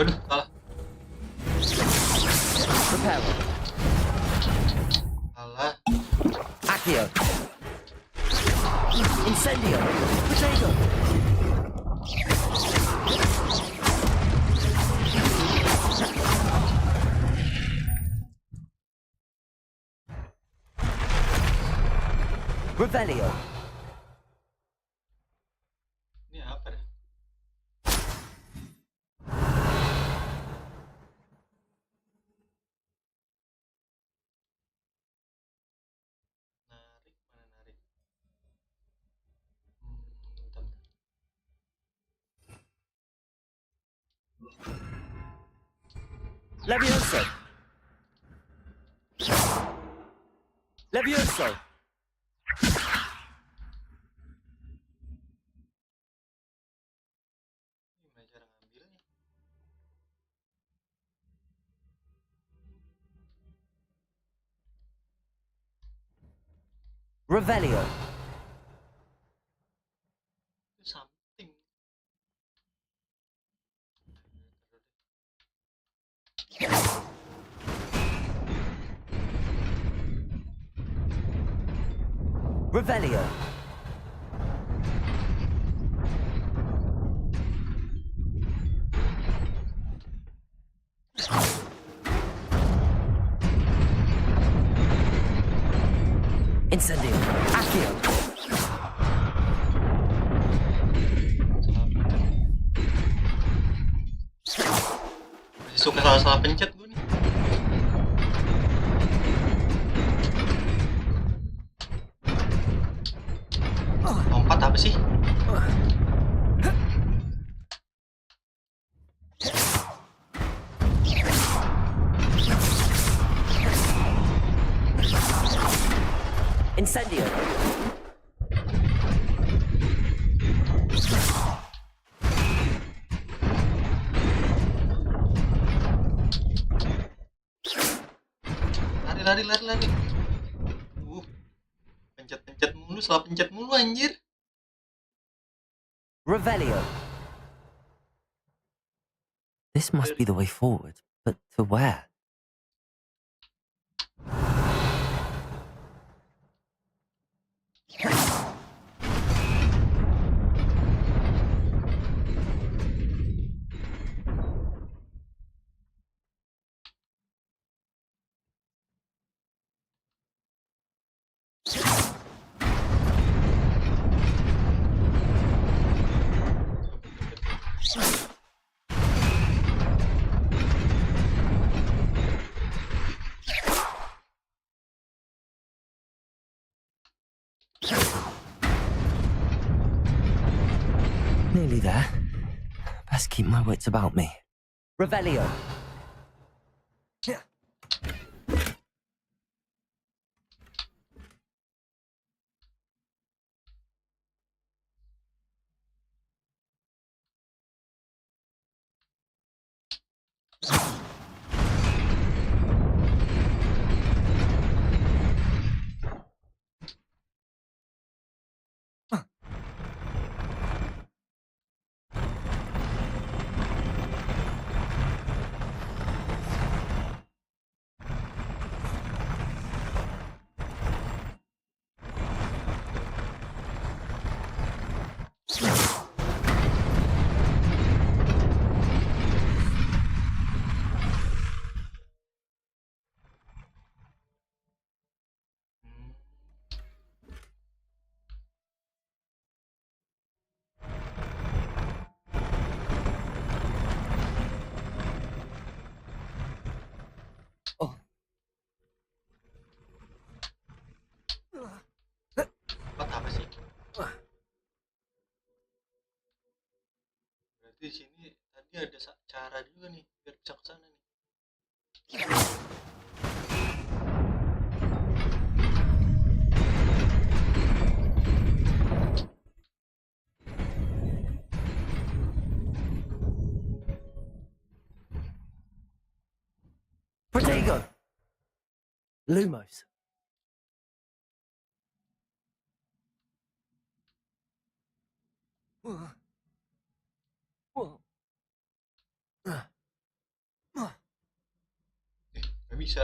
Aduh, salah. Reparo. Salah. Accio. Incendio. Potato. Revelio. Ini apa dah? Narik, mana narik? Bentar. Levioso. Levioso. Gimana cara ngambilnya? Revelio. Itu something. Revelio. Incendio. Accio. Masih suka salah-salah pencet gue nih. Lompat apa sih? Incendio. Lari. Pencet-pencet mulu, salah pencet mulu anjir. Revelio. This must be the way forward, but to where? Nearly there. Best keep my wits about me. Revelio. Di sini tadi ada cara juga nih biar bisa ke sana nih. Protego! Lumos. Gak bisa.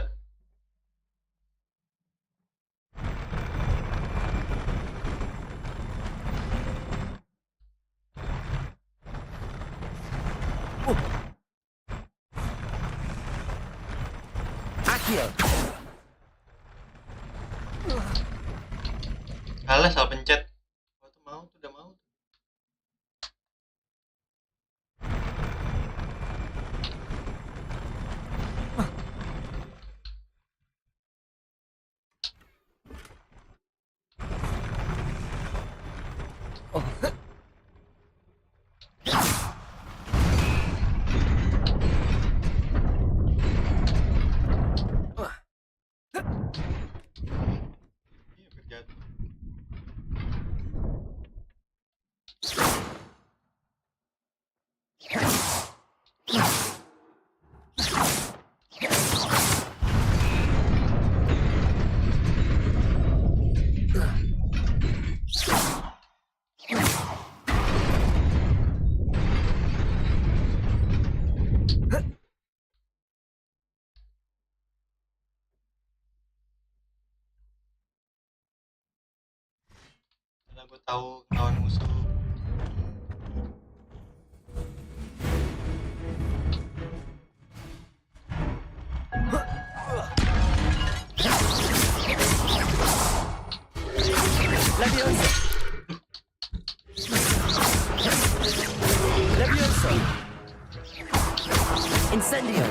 Accio! Alah, salah pencet. Oh, tuh mau tuh, udah mau. Iya, berjatuh. Karena gue tahu lawan musuh. Levioso! Levioso! Incendio!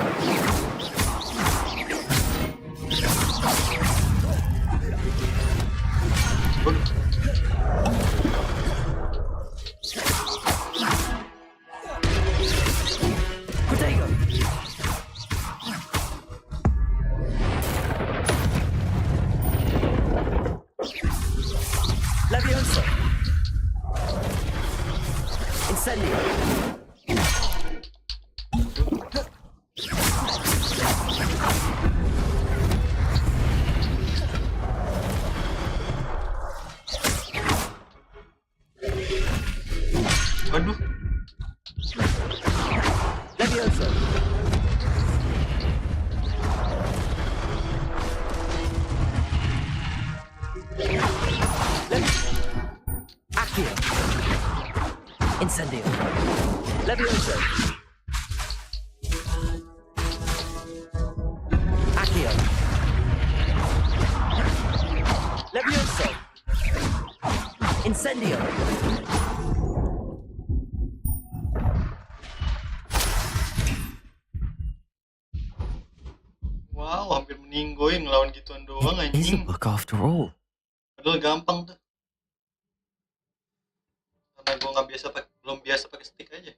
Protego! Levioso! Incendio! Waduh. Levioso! Accio! Incendio! Levioso! Accio! Levioso! Incendio! Wow, hampir meninggoy ngelawan gituan doang It is a anjing. book after all. Padahal gampang tuh. Karena gue nggak biasa belum biasa pakai stick aja.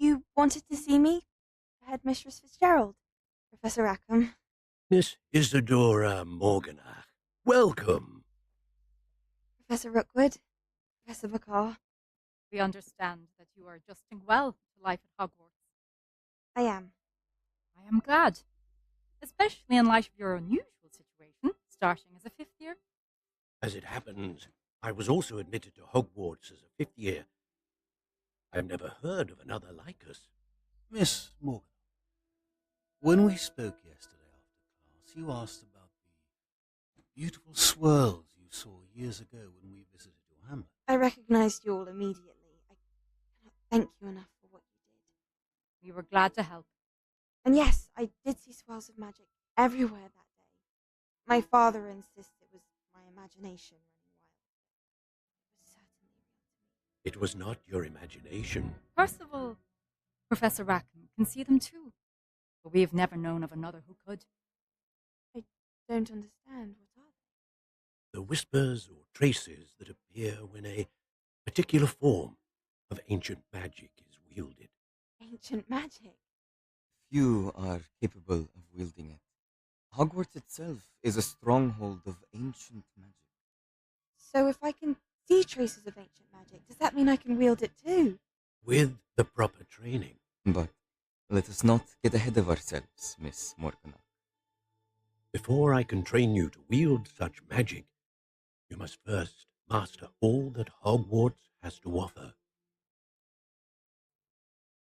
You wanted to see me? Headmistress Fitzgerald? Professor Rackham? Miss Isadora Morganach, welcome. Professor Rookwood? Professor Bakar? We understand that you are adjusting well to life at Hogwarts. I am. I am glad, especially in light of your unusual situation, starting as a fifth year. As it happens, I was also admitted to Hogwarts as a fifth year. I've never heard of another like us. Miss Morgan, when we spoke yesterday after class, you asked about the beautiful swirls you saw years ago when we visited your hamlet. I recognized you all immediately. I cannot thank you enough for what you did. We were glad to help. And yes, I did see swirls of magic everywhere that day. My father insists it was my imagination running wild. It was certainly real to me. It was not your imagination. Percival, Professor Rackham can see them too, but we have never known of another who could. I don't understand. What are they? The whispers or traces that appear when a particular form of ancient magic is wielded. Ancient magic? Few are capable of wielding it. Hogwarts itself is a stronghold of ancient magic. So if I can see traces of ancient magic, does that mean I can wield it too? With the proper training. But let us not get ahead of ourselves, Miss Morgana. Before I can train you to wield such magic, you must first master all that Hogwarts has to offer.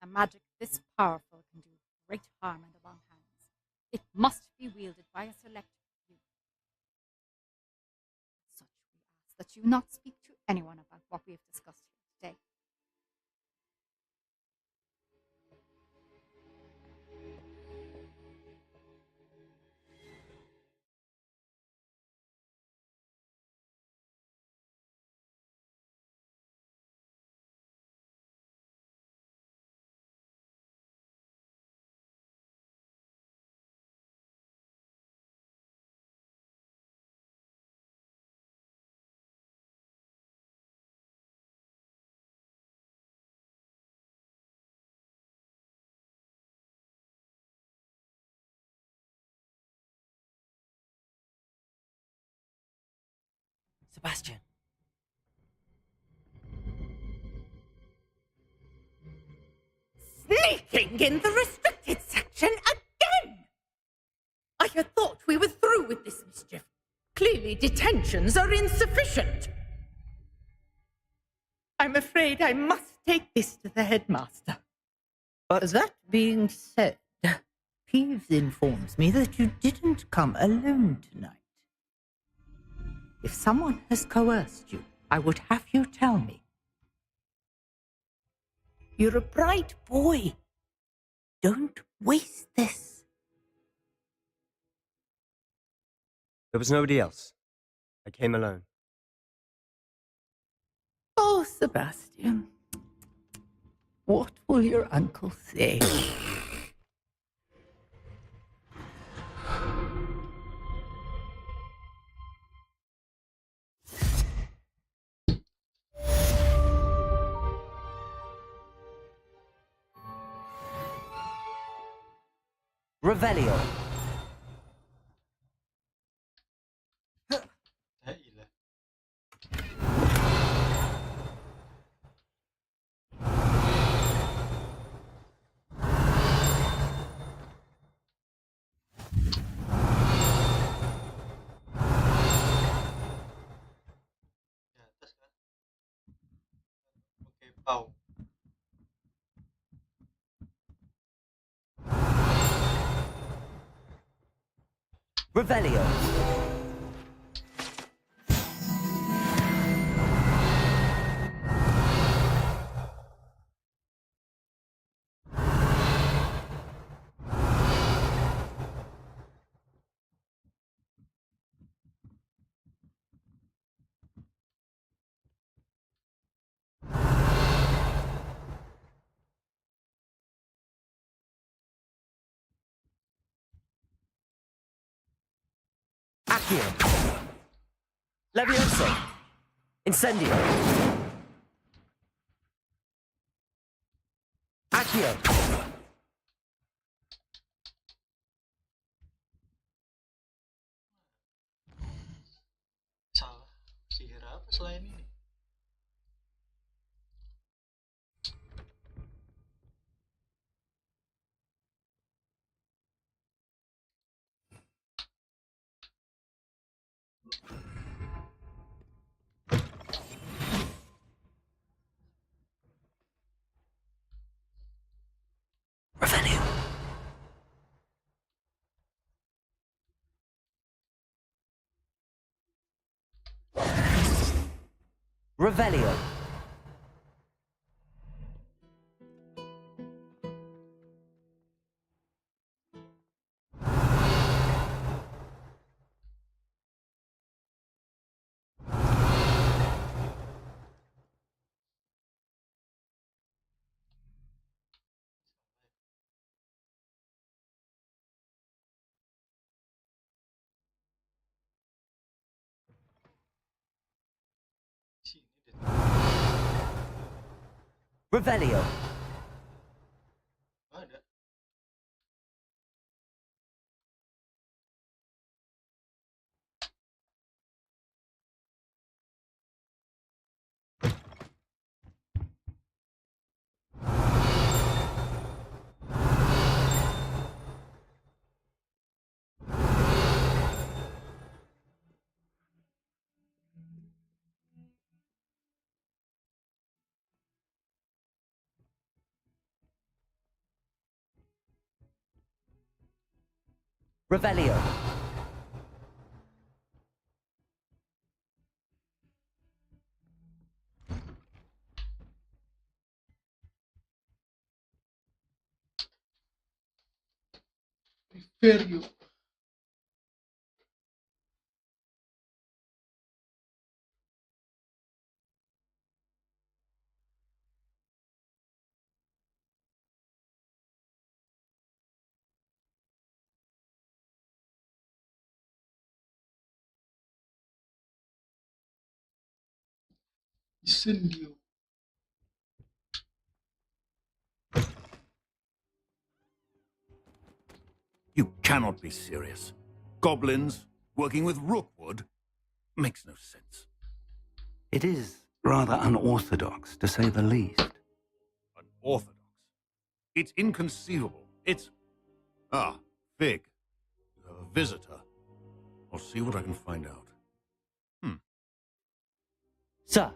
A magic this powerful can do great harm in the wrong hands. It must be wielded by a select few. As such, we ask that you not speak to anyone about what we have discussed here today. Sebastian. Sneaking in the restricted section again! I had thought we were through with this mischief. Clearly detentions are insufficient. I'm afraid I must take this to the headmaster. But that being said, Peeves informs me that you didn't come alone tonight. If someone has coerced you, I would have you tell me. You're a bright boy. Don't waste this. There was nobody else. I came alone. Oh, Sebastian. What will your uncle say? Revelio. Pau. Revelio. Accio. Levioso. Incendio. Accio. Salah sihir apa selain ini? Revelio. Revelio. Revelio. Ada. Revelio. Liverio. Incendio. You cannot be serious. Goblins working with Rookwood makes no sense. It is rather unorthodox, to say the least. Unorthodox? It's inconceivable. It's... Ah, Fig. You have a visitor. I'll see what I can find out. Sir,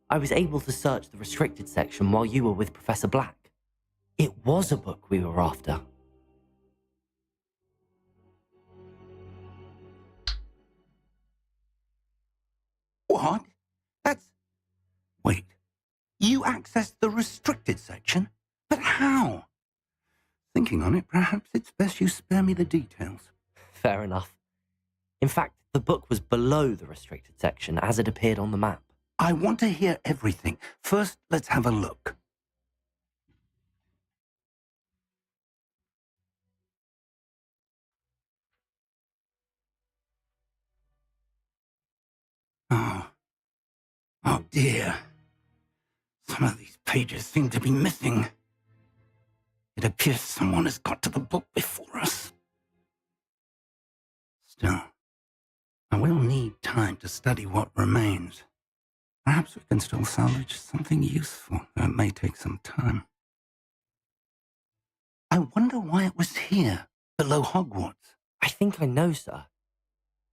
I was able to search the restricted section while you were with Professor Black. It was a book we were after. What? That's... Wait. You accessed the restricted section? But how? Thinking on it, perhaps it's best you spare me the details. Fair enough. In fact, the book was below the restricted section as it appeared on the map. I want to hear everything. First, let's have a look. Oh dear. Some of these pages seem to be missing. It appears someone has got to the book before us. Still, I will need time to study what remains. Perhaps we can still salvage something useful, though it may take some time. I wonder why it was here, below Hogwarts. I think I know, sir.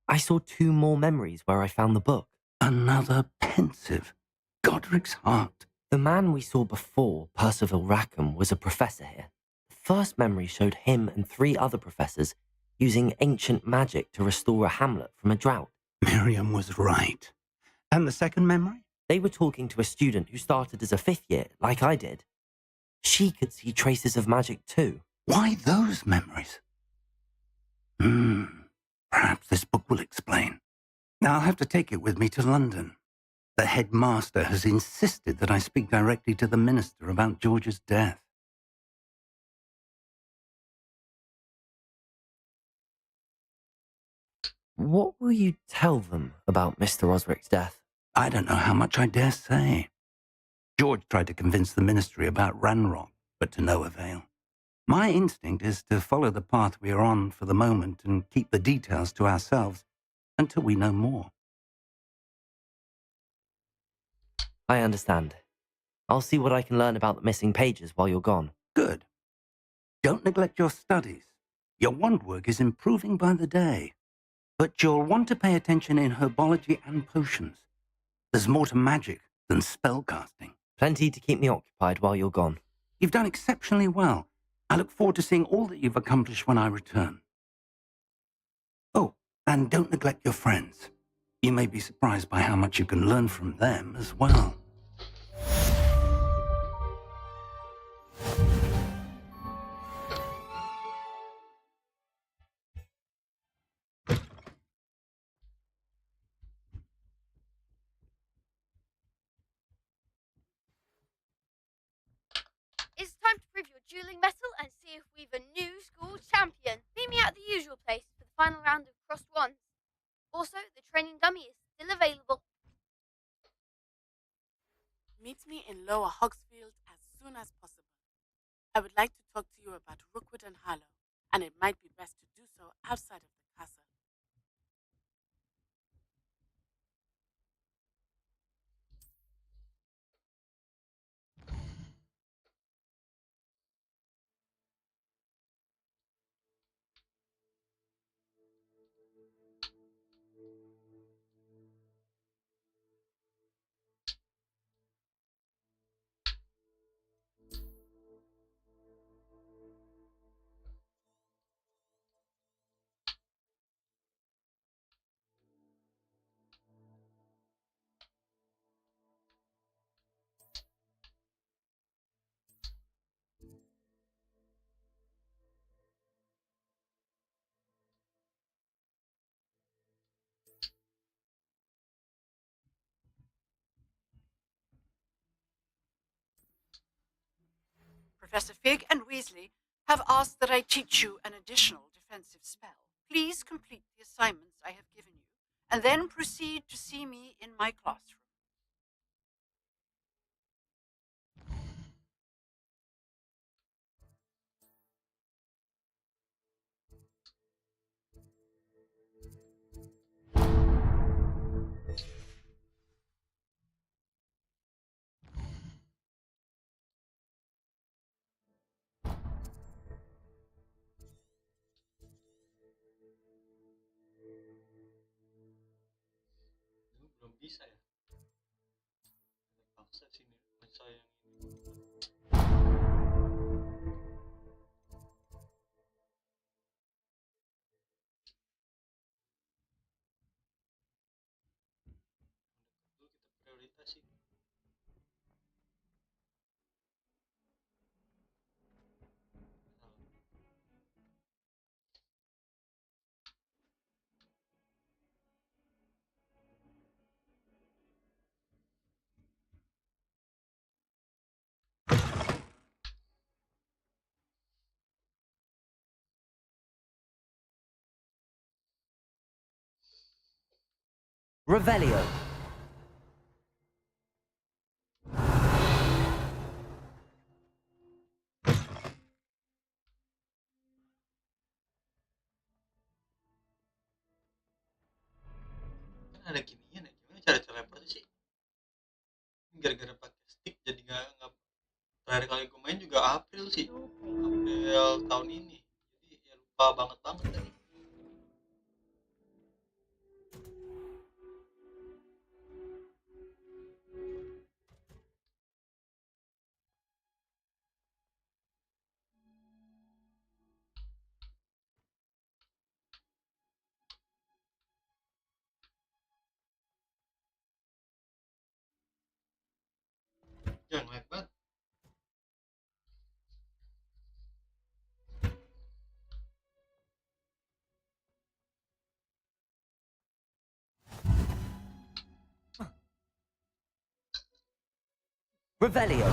I saw 2 more memories where I found the book. Another pensive. Godric's heart. The man we saw before, Percival Rackham, was a professor here. The first memory showed him and 3 other professors using ancient magic to restore a hamlet from a drought. Miriam was right. And the second memory? They were talking to a student who started as a 5th year, like I did. She could see traces of magic too. Why those memories? Perhaps this book will explain. Now I'll have to take it with me to London. The headmaster has insisted that I speak directly to the minister about George's death. What will you tell them about Mr. Osric's death? I don't know how much I dare say. George tried to convince the ministry about Ranrock, but to no avail. My instinct is to follow the path we are on for the moment and keep the details to ourselves until we know more. I understand. I'll see what I can learn about the missing pages while you're gone. Good. Don't neglect your studies. Your wand work is improving by the day. But you'll want to pay attention in herbology and potions. There's more to magic than spellcasting. Plenty to keep me occupied while you're gone. You've done exceptionally well. I look forward to seeing all that you've accomplished when I return. Oh, and don't neglect your friends. You may be surprised by how much you can learn from them as well. It's time to prove your dueling mettle and see if we've a new school champion. Meet me at the usual place for the final round of crossed wands. Also, the training dummy is still available. Meet me in Lower Hogsfield as soon as possible. I would like to talk to you about Rookwood and Harlow, and it might be best to do so outside of the castle. Professor Fig and Weasley have asked that I teach you an additional defensive spell. Please complete the assignments I have given you, and then proceed to see me in my classroom. Belum bisa ya. Paksa sini masa yang ini. Dulu kita prioritas sih. Revelio. Kan ada ginian ya, gimana cara teleportnya sih? Gara-gara pakai stick jadi nggak terakhir kali gue main juga April sih, April tahun ini, jadi ya lupa banget tadi. Jangan lag banget. Revelio.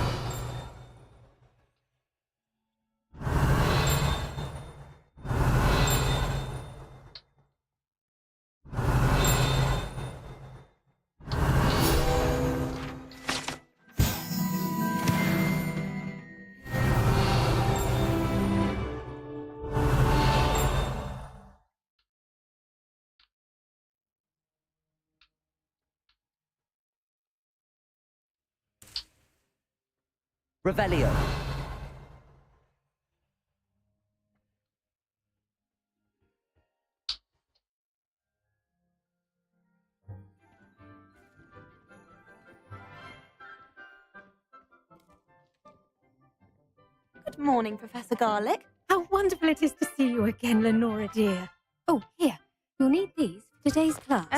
Revelio. Good morning, Professor Garlick. How wonderful it is to see you again, Lenora dear. Oh, here. You'll need these for today's class.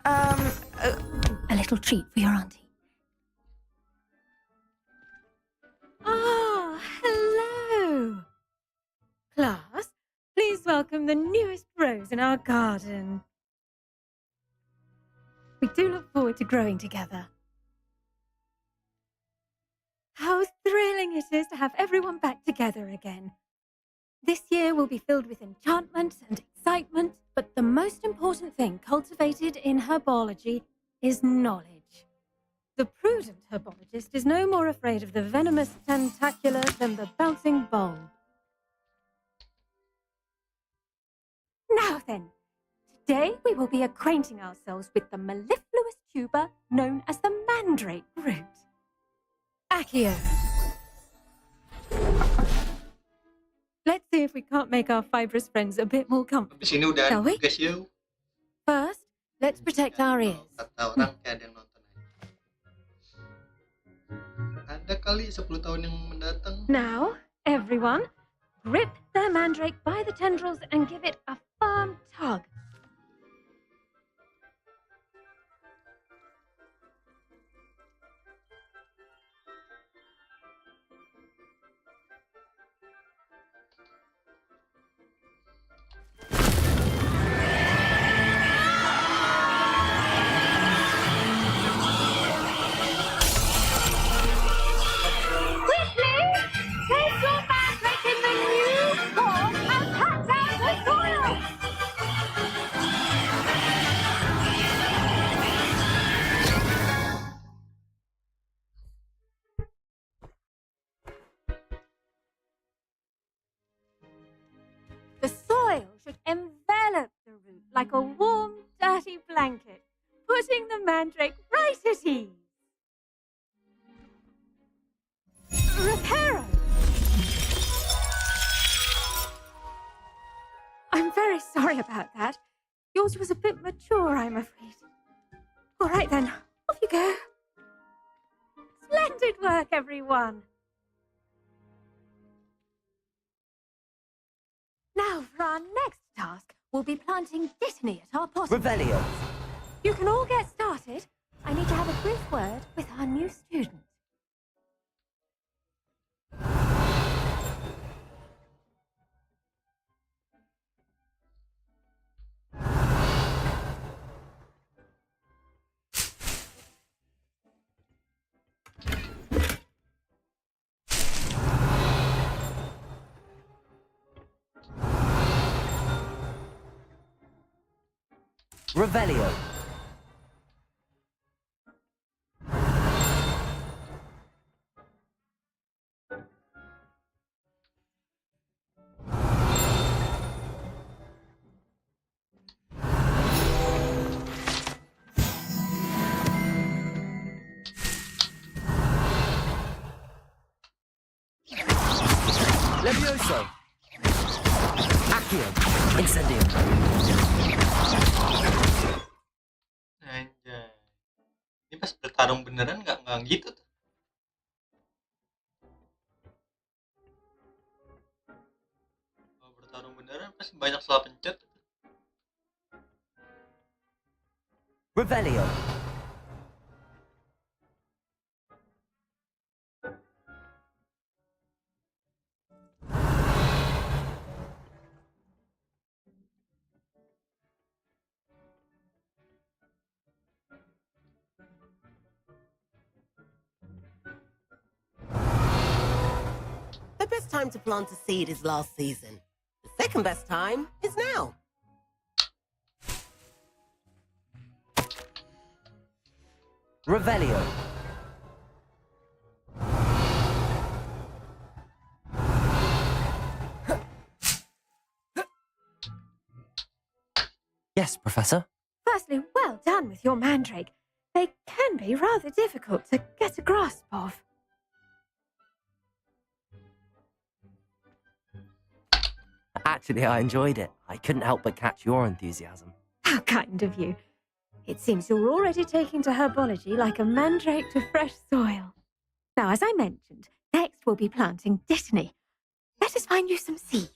A little treat for your auntie. Ah, hello. Class, please welcome the newest rose in our garden. We do look forward to growing together. How thrilling it is to have everyone back together again. This year will be filled with enchantment and excitement, but the most important thing cultivated in herbology is knowledge. The prudent herbologist is no more afraid of the venomous tentacular than the bouncing bulb. Now then, today we will be acquainting ourselves with the mellifluous tuber known as the mandrake root. Accio. Let's see if we can't make our fibrous friends a bit more comfortable. Sini udah Shall we? guys yuk. First, let's protect our ears. Kata orang kayak ada yang nonton aja. Ada kali 10 tahun yang mendatang. Now, everyone, grip their mandrake by the tendrils and give it a firm tug. The soil should envelop the root like a warm, dirty blanket, putting the mandrake right at ease. Reparo! I'm very sorry about that. Yours was a bit mature, I'm afraid. All right then, off you go. Splendid work, everyone. Now, for our next task, we'll be planting Dittany at our potting. Revelio. You can all get started. I need to have a brief word with our new student. Revelio. Levioso. Accio. Incendio. Anjay. Ini pas bertarung beneran nggak gitu tuh. Kalau bertarung beneran pasti banyak salah pencet. Revelio. The best time to plant a seed is last season. The second best time is now. Revelio. Yes, Professor. Firstly, well done with your mandrake. They can be rather difficult to get a grasp of. Actually, I enjoyed it. I couldn't help but catch your enthusiasm. How kind of you. It seems you're already taking to herbology like a mandrake to fresh soil. Now, as I mentioned, next we'll be planting Dittany. Let us find you some seeds.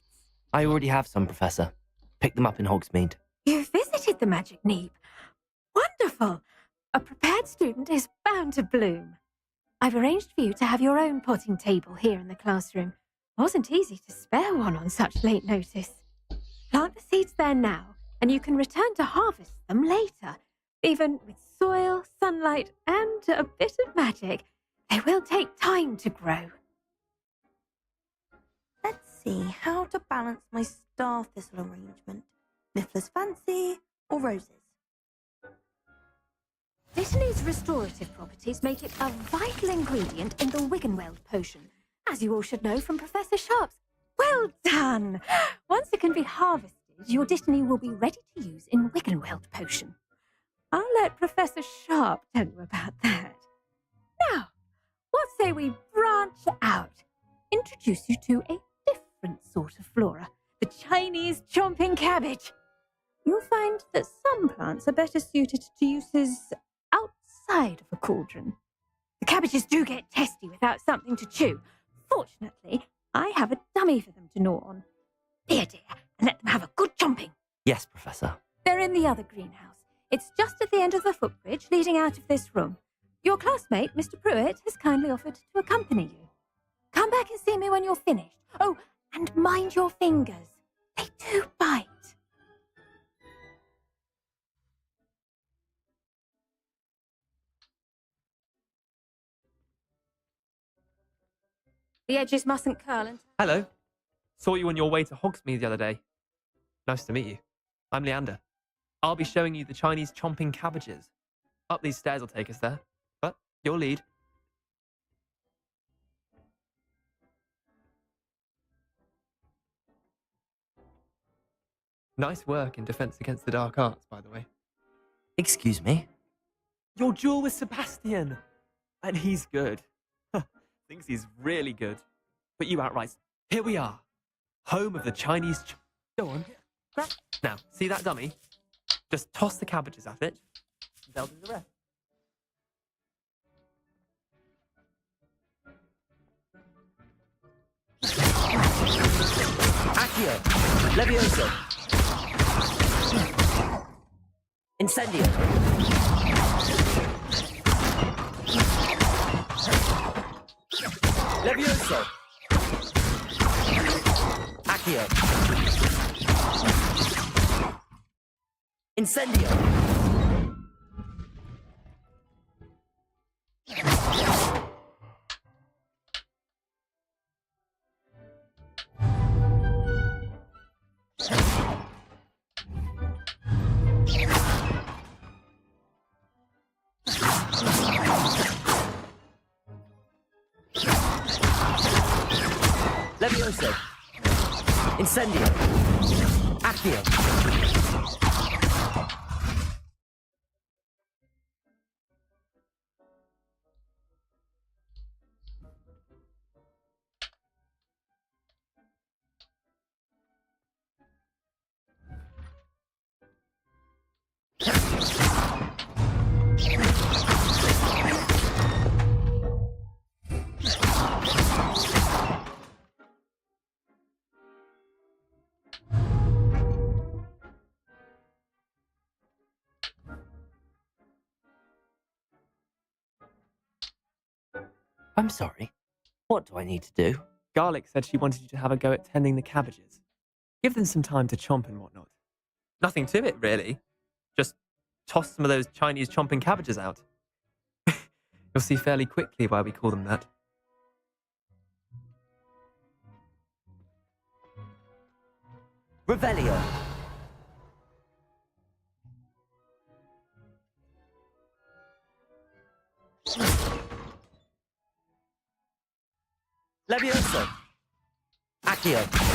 I already have some, Professor. Pick them up in Hogsmeade. You visited the Magic Neep. Wonderful! A prepared student is bound to bloom. I've arranged for you to have your own potting table here in the classroom. Wasn't easy to spare one on such late notice. Plant the seeds there now, and you can return to harvest them later. Even with soil, sunlight, and a bit of magic, they will take time to grow. Let's see how to balance my star thistle arrangement. Miffler's fancy or roses? Dittany's restorative properties make it a vital ingredient in the Wiggenweld potion, as you all should know from Professor Sharp's. Well done! Once it can be harvested, your Dittany will be ready to use in Wiggenweld potion. I'll let Professor Sharp tell you about that. Now, what say we branch out? Introduce you to a different sort of flora, the Chinese chomping cabbage. You'll find that some plants are better suited to uses outside of a cauldron. The cabbages do get testy without something to chew. Fortunately, I have a dummy for them to gnaw on. Be a dear and let them have a good chomping. Yes, Professor. They're in the other greenhouse. It's just at the end of the footbridge leading out of this room. Your classmate, Mr. Pruitt, has kindly offered to accompany you. Come back and see me when you're finished. Oh, and mind your fingers. They do bite. The edges mustn't curl and... Hello. Saw you on your way to Hogsmeade the other day. Nice to meet you. I'm Leander. I'll be showing you the Chinese chomping cabbages. Up these stairs will take us there. But your lead. Nice work in Defense Against the Dark Arts, by the way. Excuse me? Your duel with Sebastian! And he's good. Thinks he's really good. But you outright. Here we are. Home of the Chinese... Go on. Now, see that dummy? Just toss the cabbages at it. And they'll do the rest. Accio! Levioso! Incendio! Levioso! Accio! Incendio! Levioso! Incendio! Accio! I'm sorry. What do I need to do? Garlic said she wanted you to have a go at tending the cabbages. Give them some time to chomp and whatnot. Nothing to it, really. Just toss some of those Chinese chomping cabbages out. You'll see fairly quickly why we call them that. Revelio! Levioso! Accio!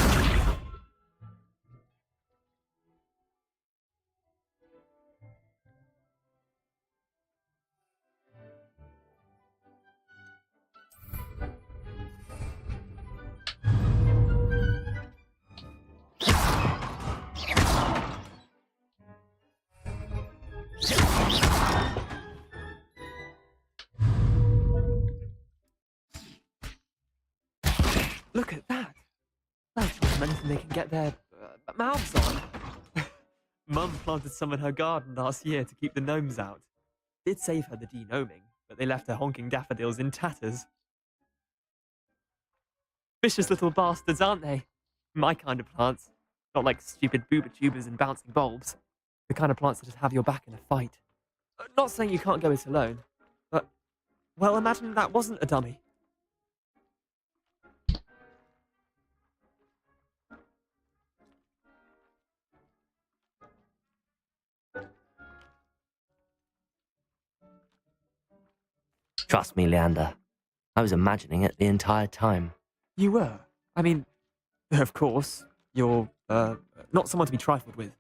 Look at that. That's not anything they can get their mouths on. Mum planted some in her garden last year to keep the gnomes out. Did save her the denoming, but they left her honking daffodils in tatters. Vicious little bastards, aren't they? My kind of plants. Not like stupid booba tubers and bouncing bulbs. The kind of plants that just have your back in a fight. Not saying you can't go it alone, but, well, imagine that wasn't a dummy. Trust me, Leander. I was imagining it the entire time. You were? I mean, of course, you're, not someone to be trifled with.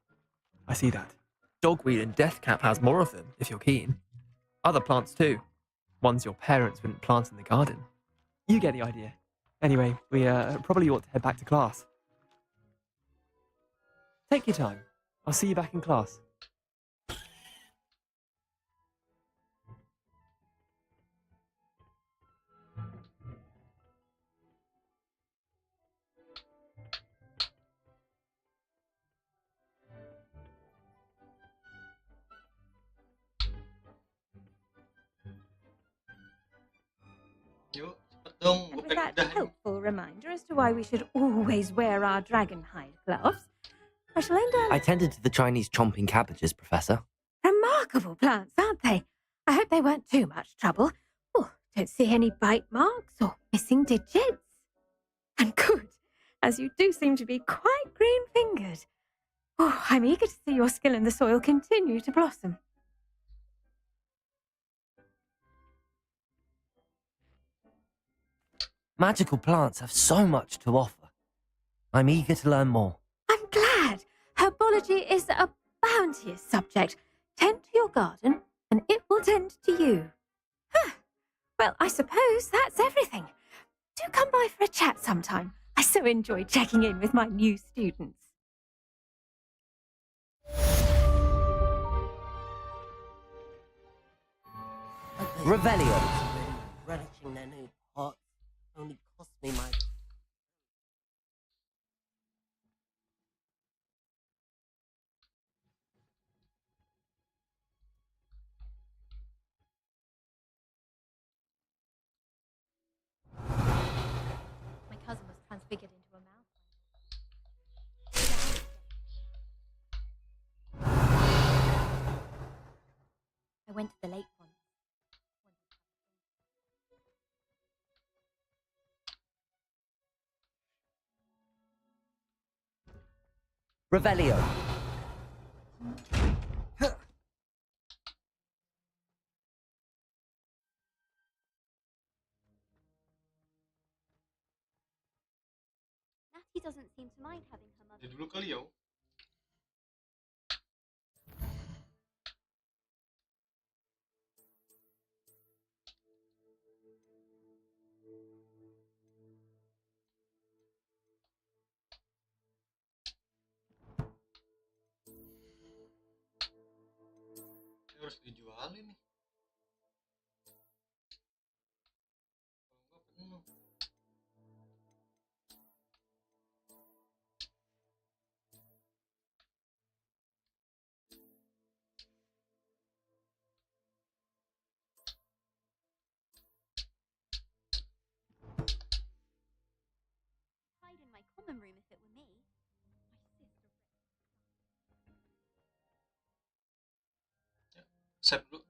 I see that. Dogweed and deathcap has more of them, if you're keen. Other plants too. Ones your parents wouldn't plant in the garden. You get the idea. Anyway, we probably ought to head back to class. Take your time. I'll see you back in class. Yuk, cepet dong, gue And with pengen that udahan. helpful reminder as to why we should always wear our dragon hide gloves, I shall end I our tended to the Chinese chomping cabbages, Professor. remarkable plants, aren't they? I hope they weren't too much trouble. Oh, don't see any bite marks or missing digits. And good, as you do seem to be quite green-fingered. Oh, I'm eager to see your skill in the soil continue to blossom. Magical plants have so much to offer. I'm eager to learn more. I'm glad. Herbology is a bounteous subject. Tend to your garden, and it will tend to you. Huh. Well, I suppose that's everything. Do come by for a chat sometime. I so enjoy checking in with my new students. Revelio. Relishing their new pots only cost me my... My cousin was transfigured into a mouse. I went to the lake once. Revelio. Natty doesn't seem to mind having her mother. Dari dulu kali ya. Ini harus dijualin nih. Kalau enggak penuh. Hide in my common room if it were me. My sister. Save dulu.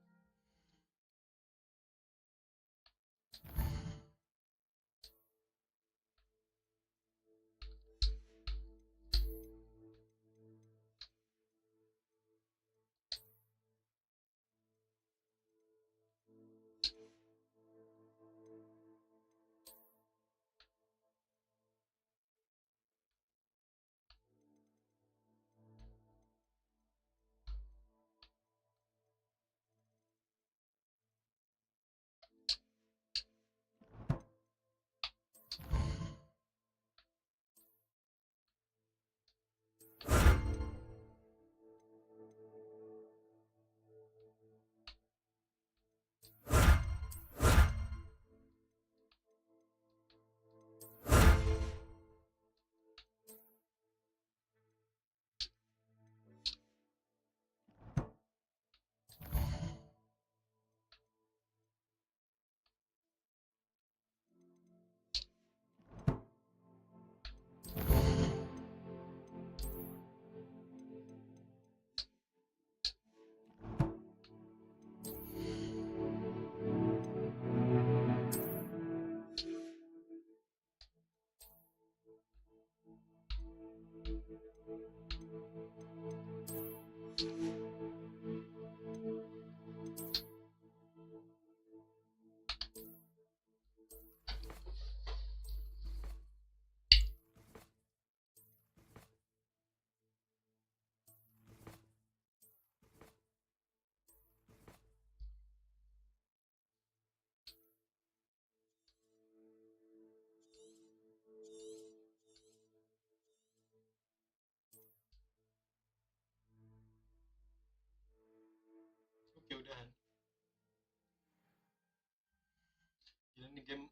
ini game